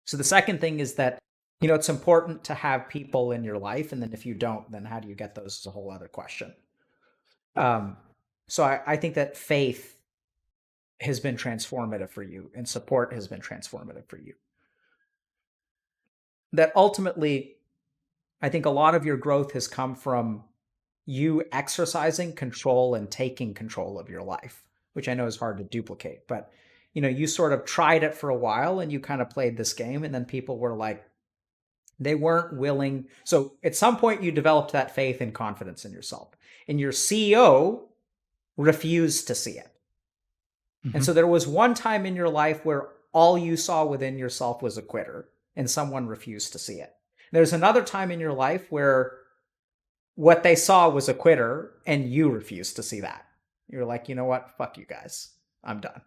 So the second thing is that, it's important to have people in your life. And then if you don't, then how do you get those is a whole other question. So I think that faith has been transformative for you and support has been transformative for you. That ultimately, I think a lot of your growth has come from you exercising control and taking control of your life, which I know is hard to duplicate. But, you sort of tried it for a while and you kind of played this game, and then people were like, they weren't willing. So at some point, you developed that faith and confidence in yourself, and your CEO refused to see it. And so there was one time in your life where all you saw within yourself was a quitter and someone refused to see it. There's another time in your life where what they saw was a quitter and you refused to see that. You're like, you know what? Fuck you guys. I'm done.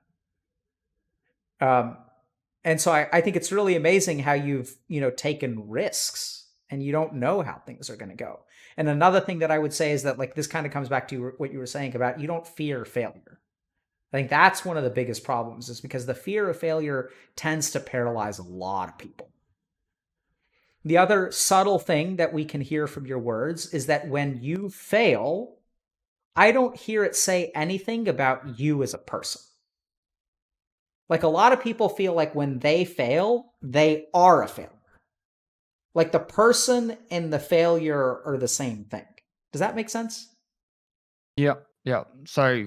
And so I think it's really amazing how you've, taken risks and you don't know how things are going to go. And another thing that I would say is that like this kind of comes back to what you were saying about you don't fear failure. I think that's one of the biggest problems is because the fear of failure tends to paralyze a lot of people. The other subtle thing that we can hear from your words is that when you fail, I don't hear it say anything about you as a person. Like a lot of people feel like when they fail, they are a failure. Like the person and the failure are the same thing. Does that make sense? Yeah, yeah. So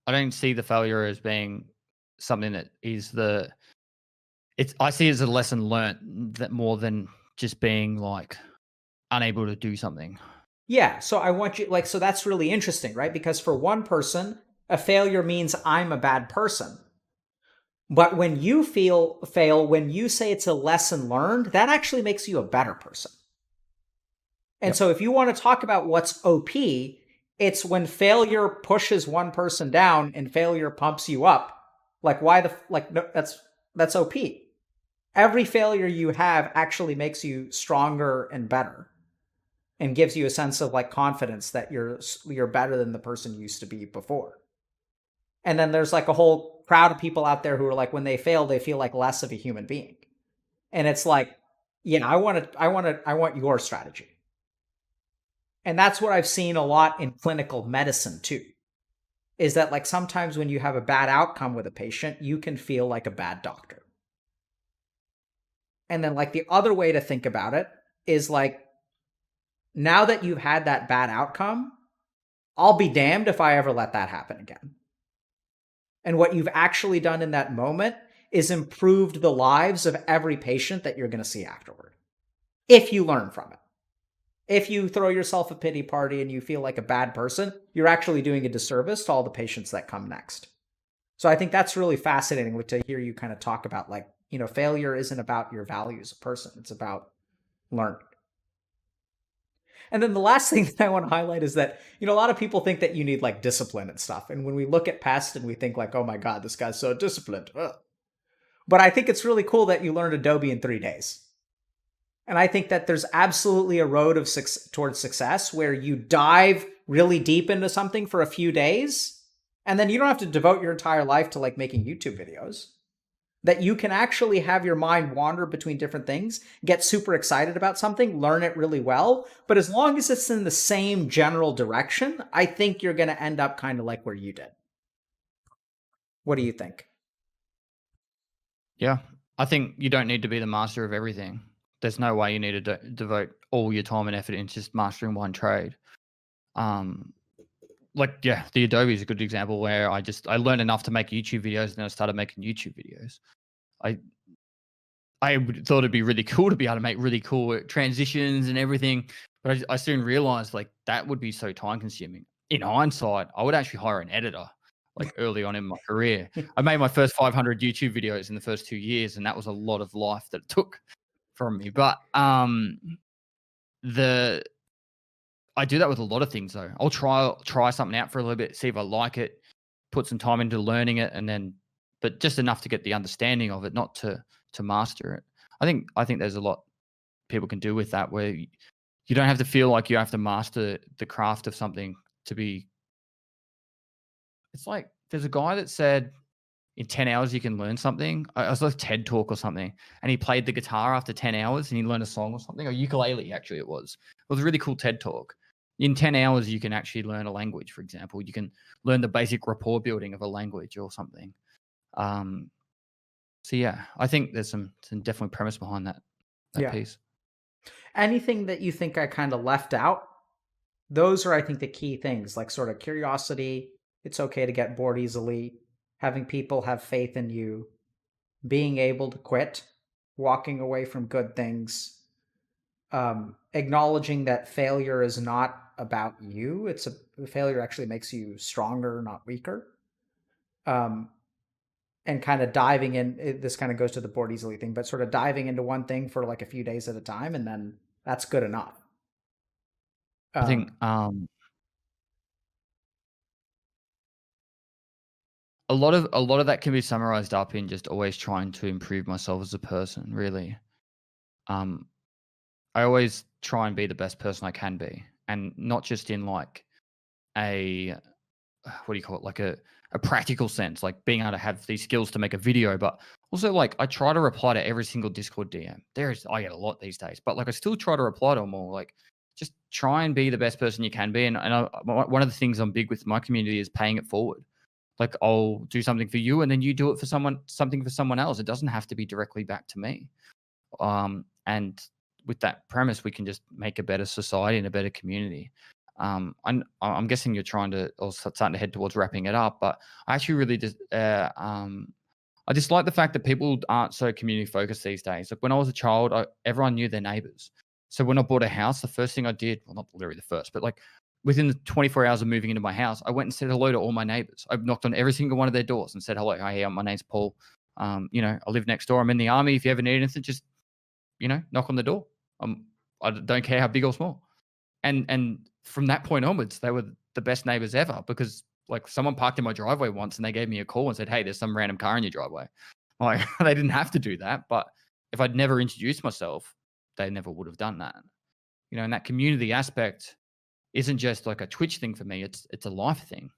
I don't see the failure as being something that is the. It's I see it as a lesson learned that more than just being like unable to do something. Yeah. So I want you, like, so that's really interesting, right? Because for one person, a failure means I'm a bad person. But when you fail, when you say it's a lesson learned, that actually makes you a better person. And Yep. so if you want to talk about what's OP, it's when failure pushes one person down and failure pumps you up. Like why the like no, that's OP. Every failure you have actually makes you stronger and better and gives you a sense of like confidence that you're better than the person you used to be before. And then there's like a whole crowd of people out there who are like when they fail they feel like less of a human being. And it's like, yeah, I want your strategy. And that's what I've seen a lot in clinical medicine too. Is that like sometimes when you have a bad outcome with a patient, you can feel like a bad doctor. And then like the other way to think about it is like now that you've had that bad outcome, I'll be damned if I ever let that happen again. And what you've actually done in that moment is improved the lives of every patient that you're going to see afterward. If you learn from it. If you throw yourself a pity party and you feel like a bad person, you're actually doing a disservice to all the patients that come next. So I think that's really fascinating to hear you kind of talk about like, failure isn't about your value as a person. It's about learning. And then the last thing that I want to highlight is that, a lot of people think that you need like discipline and stuff. And when we look at Pest and we think like, oh my God, this guy's so disciplined. Ugh. But I think it's really cool that you learned Adobe in 3 days. And I think that there's absolutely a road of towards success where you dive really deep into something for a few days, and then you don't have to devote your entire life to like making YouTube videos. That you can actually have your mind wander between different things, get super excited about something, learn it really well. But as long as it's in the same general direction, I think you're going to end up kind of like where you did. What do you think? Yeah. I think you don't need to be the master of everything. There's no way you need to devote all your time and effort into just mastering one trade. The Adobe is a good example where I learned enough to make YouTube videos and then I started making YouTube videos. I thought it'd be really cool to be able to make really cool transitions and everything, but I soon realized like that would be so time consuming. In hindsight, I would actually hire an editor like early on in my career. I made my first 500 YouTube videos in the first 2 years, and that was a lot of life that it took from me. But the I do that with a lot of things though. I'll try something out for a little bit, see if I like it, put some time into learning it, and then but just enough to get the understanding of it, not to master it. I think there's a lot people can do with that where you don't have to feel like you have to master the craft of something to be. It's like there's a guy that said in 10 hours you can learn something. I was like TED talk or something, and he played the guitar after 10 hours and he learned a song or something, or ukulele actually it was. It was a really cool TED talk. In 10 hours you can actually learn a language, for example. You can learn the basic rapport building of a language or something. So yeah, I think there's some definitely premise behind that Yeah. piece. Anything that you think I kind of left out? Those are, I think, the key things, like sort of curiosity. It's okay to get bored easily. Having people have faith in you. Being able to quit. Walking away from good things. Acknowledging that failure is not about you. Failure actually makes you stronger, not weaker. And kind of diving in. This kind of goes to the board easily thing, but sort of diving into one thing for like a few days at a time, and then that's good enough. I think a lot of that can be summarized up in just always trying to improve myself as a person, really. I always try and be the best person I can be, and not just in like a what do you call it, like a practical sense, like being able to have these skills to make a video, but also like I try to reply to every single Discord DM. I get a lot these days, but like I still try to reply to them all. Like just try and be the best person you can be. And one of the things I'm big with my community is paying it forward. Like I'll do something for you, and then you do it for something for someone else. It doesn't have to be directly back to me. And with that premise, we can just make a better society and a better community. I'm guessing you're trying to, or starting to head towards wrapping it up, but I actually really just, I just like the fact that people aren't so community focused these days. Like when I was a child, everyone knew their neighbors. So when I bought a house, the first thing I did, well, not literally the first, but like within the 24 hours of moving into my house, I went and said hello to all my neighbors. I knocked on every single one of their doors and said hello. Hi, yeah, my name's Paul. I live next door. I'm in the army. If you ever need anything, just knock on the door. I don't care how big or small. And from that point onwards, they were the best neighbors ever because like someone parked in my driveway once and they gave me a call and said, "Hey, there's some random car in your driveway." Like they didn't have to do that, but if I'd never introduced myself, they never would have done that. And that community aspect isn't just like a Twitch thing for me. It's a life thing.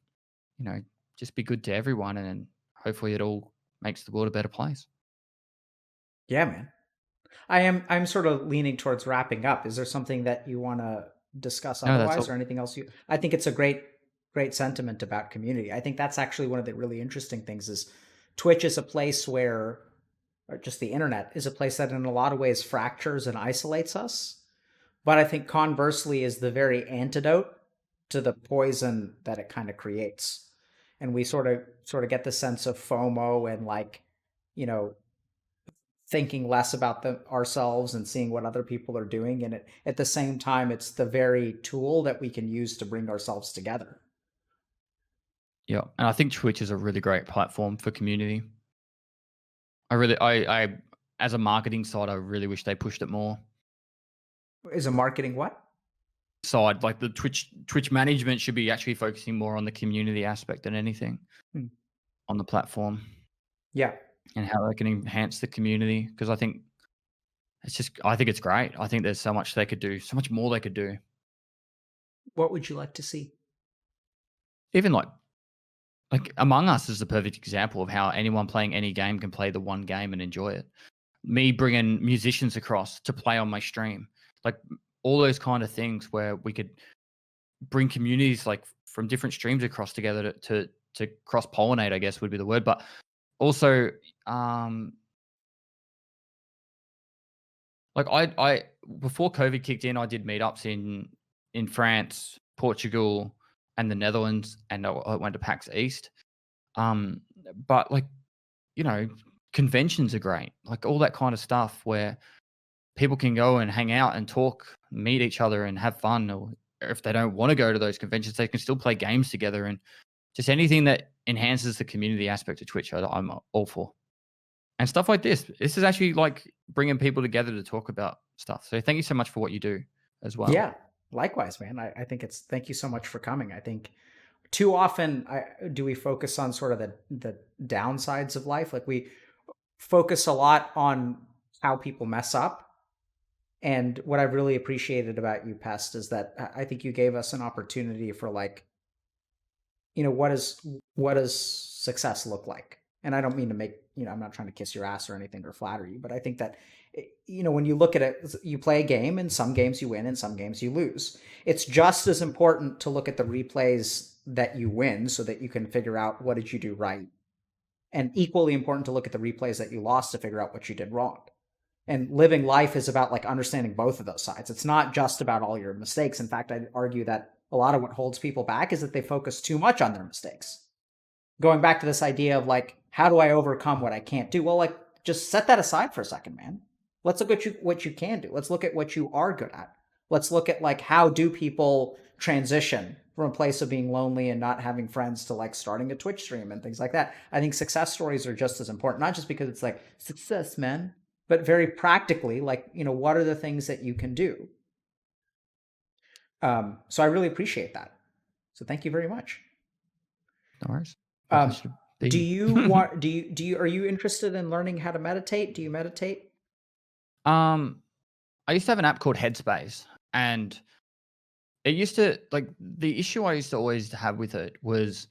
Just be good to everyone, and then hopefully it all makes the world a better place. Yeah, man. I'm sort of leaning towards wrapping up. Is there something that you want to discuss No, that's otherwise, or all. anything else I think it's a great sentiment about community. I think that's actually one of the really interesting things is Twitch is a place where, or just the internet is a place that in a lot of ways fractures and isolates us. But I think conversely is the very antidote to the poison that it kind of creates. And we sort of get the sense of FOMO and like, you know, thinking less about ourselves and seeing what other people are doing. And at the same time, it's the very tool that we can use to bring ourselves together. Yeah, and I think Twitch is a really great platform for community. I as a marketing side, I really wish they pushed it more. Is a marketing what? Side, like the Twitch management should be actually focusing more on the community aspect than anything Hmm. on the platform Yeah. and how they can enhance the community. Because I think it's great. I think there's so much they could do, so much more they could do. What would you like to see? Even like Among Us is the perfect example of how anyone playing any game can play the one game and enjoy it. Me bringing musicians across to play on my stream, like all those kind of things where we could bring communities like from different streams across together to cross pollinate, I guess would be the word. But also, like I before COVID kicked in, I did meetups in France, Portugal, and the Netherlands, and I went to PAX East. But like conventions are great, like all that kind of stuff where people can go and hang out and talk, meet each other, and have fun. Or if they don't want to go to those conventions, they can still play games together and just anything that enhances the community aspect of Twitch. I'm all for. And stuff like this. This is actually like bringing people together to talk about stuff. So thank you so much for what you do as well. Yeah. Likewise, man. I think thank you so much for coming. I think too often do we focus on sort of the downsides of life. Like we focus a lot on how people mess up. And what I've really appreciated about you, Pest, is that I think you gave us an opportunity for like, what does success look like? And I don't mean to make, I'm not trying to kiss your ass or anything or flatter you, but I think that, when you look at it, you play a game and some games you win and some games you lose. It's just as important to look at the replays that you win so that you can figure out what did you do right. And equally important to look at the replays that you lost to figure out what you did wrong. And living life is about like understanding both of those sides. It's not just about all your mistakes. In fact, I'd argue that a lot of what holds people back is that they focus too much on their mistakes. Going back to this idea of like, how do I overcome what I can't do? Well, like just set that aside for a second, man. Let's look at what you can do. Let's look at what you are good at. Let's look at like how do people transition from a place of being lonely and not having friends to like starting a Twitch stream and things like that. I think success stories are just as important, not just because it's like success, man, but very practically, like, what are the things that you can do? So I really appreciate that. So thank you very much. No worries. Do you want, are you interested in learning how to meditate? Do you meditate? I used to have an app called Headspace, and it used to like the issue I used to always have with it was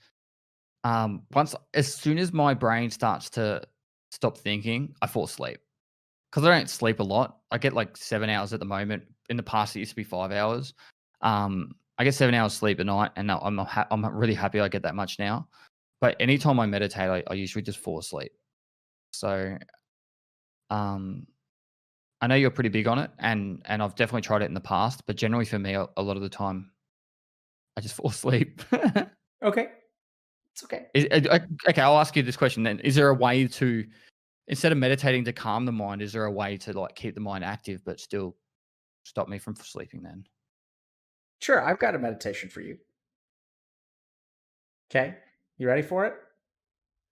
as soon as my brain starts to stop thinking, I fall asleep. Because I don't sleep a lot. I get like 7 hours at the moment. In the past, it used to be 5 hours. I get 7 hours sleep a night, and I'm really happy I get that much now. but anytime I meditate, I usually just fall asleep. So, I know you're pretty big on it, and I've definitely tried it in the past, but generally for me, a lot of the time, I just fall asleep. Okay. It's okay. Okay, I'll ask you this question then. Is there a way to, instead of meditating to calm the mind, is there a way to like keep the mind active but still stop me from sleeping then? Sure, I've got a meditation for you. Okay. You ready for it?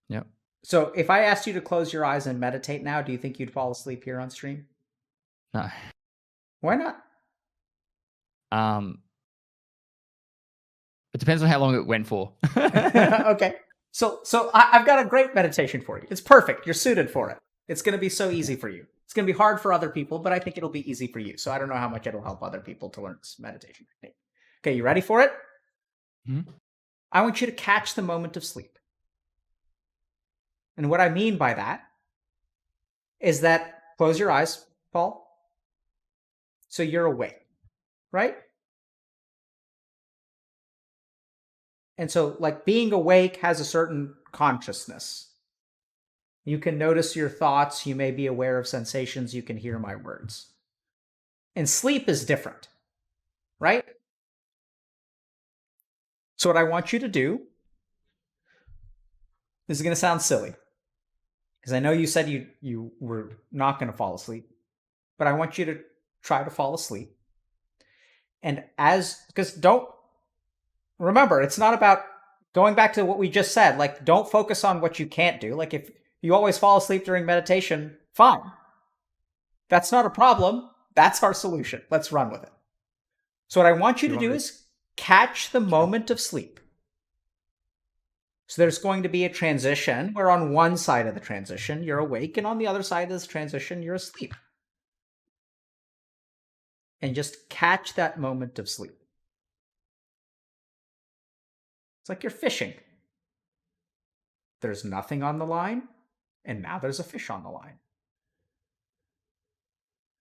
Yep. So if I asked you to close your eyes and meditate now, do you think you'd fall asleep here on stream? No. Why not? It depends on how long it went for. Okay. So I've got a great meditation for you. It's perfect. You're suited for it. It's going to be so easy for you. It's going to be hard for other people, but I think it'll be easy for you. So I don't know how much it'll help other people to learn this meditation technique. Okay, you ready for it? Mhm. I want you to catch the moment of sleep. And what I mean by that is that close your eyes, Paul. So you're awake, right? And so, like, being awake has a certain consciousness. You can notice your thoughts. You may be aware of sensations. You can hear my words. And sleep is different, right? So, what I want you to do, this is going to sound silly, because I know you said you were not going to fall asleep, but I want you to try to fall asleep. And because don't remember, it's not about going back to what we just said. Like, don't focus on what you can't do. Like, if you always fall asleep during meditation, fine. That's not a problem. That's our solution. Let's run with it. So, what I want you to do is catch the moment of sleep. So, there's going to be a transition where on one side of the transition, you're awake, and on the other side of this transition, you're asleep. And just catch that moment of sleep. It's like you're fishing. There's nothing on the line, and now there's a fish on the line.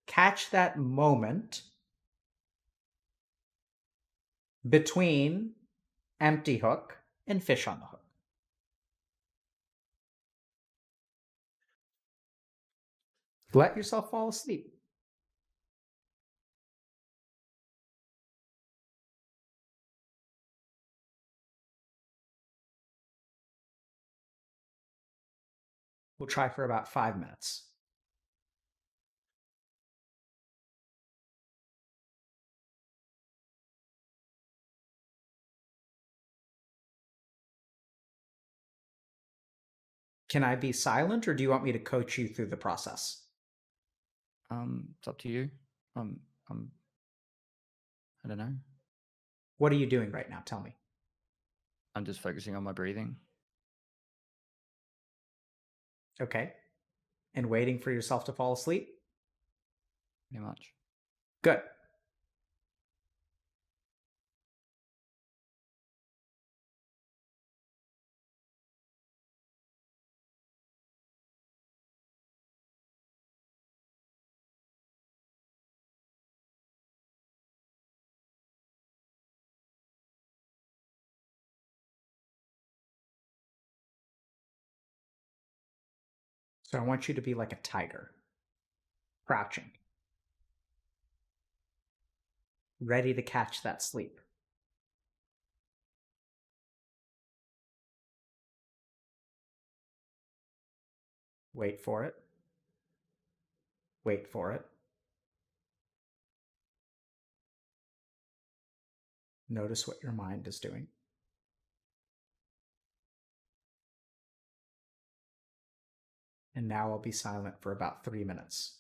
Catch that moment between empty hook and fish on the hook. Let yourself fall asleep. We'll try for about 5 minutes. Can I be silent, or do you want me to coach you through the process? It's up to you. I don't know. What are you doing right now? Tell me. I'm just focusing on my breathing. Okay. And waiting for yourself to fall asleep? Pretty much. Good. So I want you to be like a tiger, crouching, ready to catch that sleep. Wait for it. Wait for it. Notice what your mind is doing. And now I'll be silent for about 3 minutes.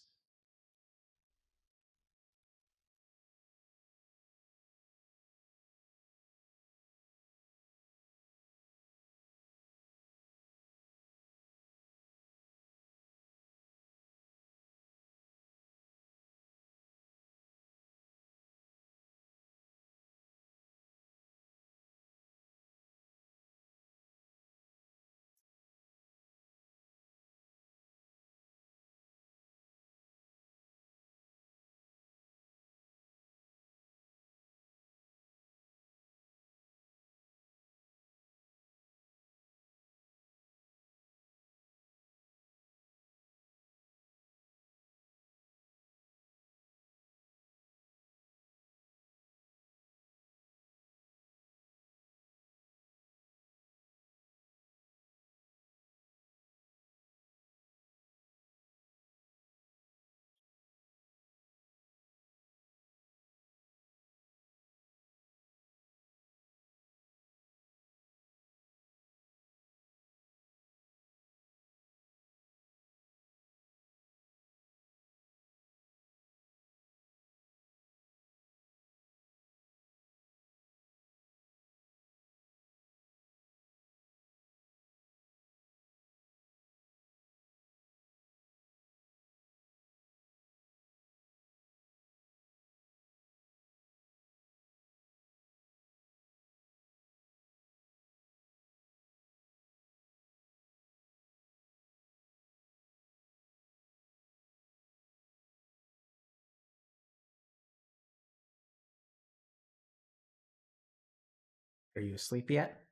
Are you asleep yet?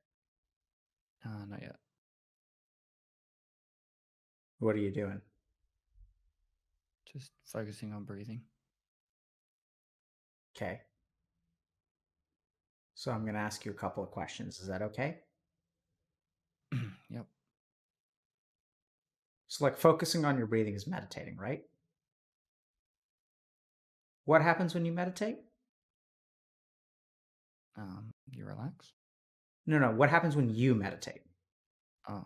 Not yet. What are you doing? Just focusing on breathing. Okay. So I'm going to ask you a couple of questions. Is that okay? Yep. So, like, focusing on your breathing is meditating, right? What happens when you meditate? You relax. No. What happens when you meditate? Oh.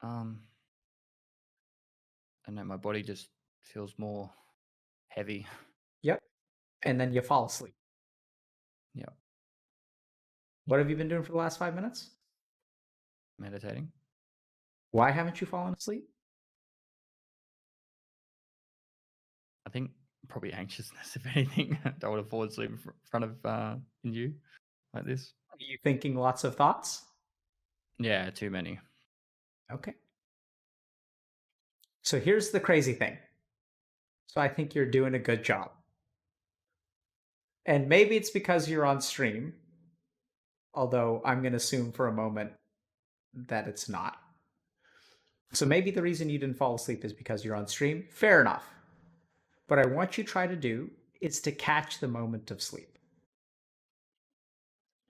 And then my body just feels more heavy. Yep. And then you fall asleep. Yep. What have you been doing for the last 5 minutes? Meditating. Why haven't you fallen asleep? I think probably anxiousness, if anything. Don't want to fall asleep in front of in you like this. Are you thinking lots of thoughts? Yeah, too many. Okay. So here's the crazy thing. So I think you're doing a good job. And maybe it's because you're on stream, although I'm going to assume for a moment that it's not. So maybe the reason you didn't fall asleep is because you're on stream. Fair enough. What I want you to try to do is to catch the moment of sleep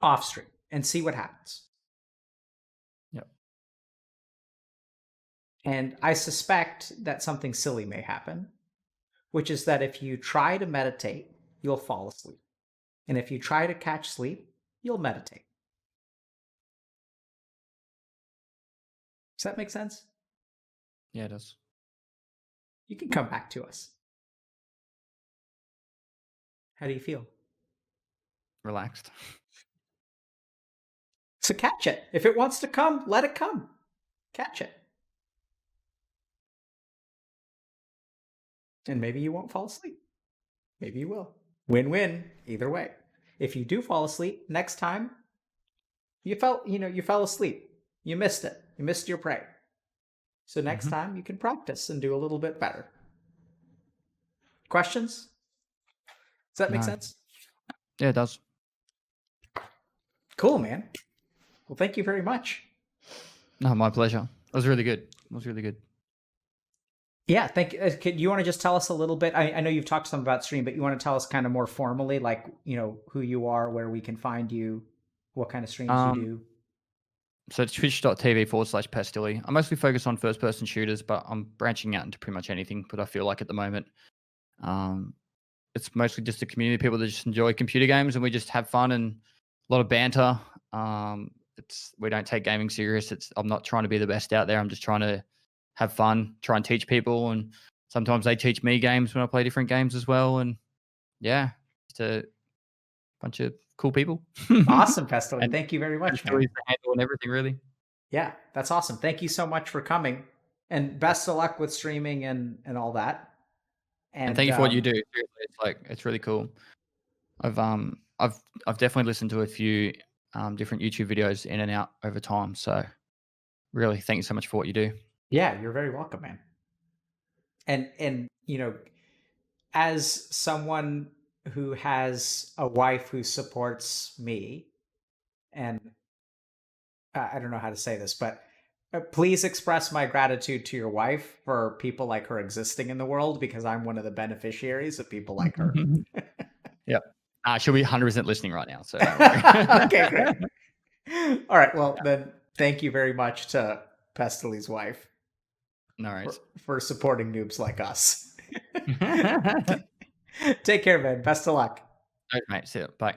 off stream and see what happens. Yep. And I suspect that something silly may happen, which is that if you try to meditate, you'll fall asleep. And if you try to catch sleep, you'll meditate. Does that make sense? Yeah, it does. You can come back to us. How do you feel? Relaxed. So catch it. If it wants to come, let it come. Catch it. And maybe you won't fall asleep. Maybe you will. Win-win either way. If you do fall asleep, next time you fell asleep. You missed it. You missed your prey. So next time you can practice and do a little bit better. Questions? Does that make sense? Yeah, it does. Cool, man. Well, thank you very much. No, my pleasure. It was really good. It was really good. Yeah, thank you. Do you want to just tell us a little bit? I know you've talked some about stream, but you want to tell us kind of more formally, like, who you are, where we can find you, what kind of streams you do? So it's twitch.tv/Pestily. I mostly focus on first-person shooters, but I'm branching out into pretty much anything. But I feel like at the moment, it's mostly just a community of people that just enjoy computer games, and we just have fun and a lot of banter. We don't take gaming serious. I'm not trying to be the best out there. I'm just trying to have fun, try and teach people, and sometimes they teach me games when I play different games as well. And yeah, just a bunch of cool people. Awesome, Pestily. And thank you very much, man. stories to handle and everything, really. Yeah, that's awesome. Thank you so much for coming, and best of luck with streaming and all that. And thank you for what you do. Seriously, it's really cool. I've definitely listened to a few different YouTube videos in and out over time. So really, thank you so much for what you do. Yeah, you're very welcome, man. And as someone who has a wife who supports me, and I don't know how to say this, but please express my gratitude to your wife for people like her existing in the world, because I'm one of the beneficiaries of people like her. Yep. She'll be 100% listening right now. So don't worry. Okay, great. All right. Well, then thank you very much to Pestily's wife. No worries. For supporting noobs like us. Take care, man. Best of luck. All right, mate. See you. Bye.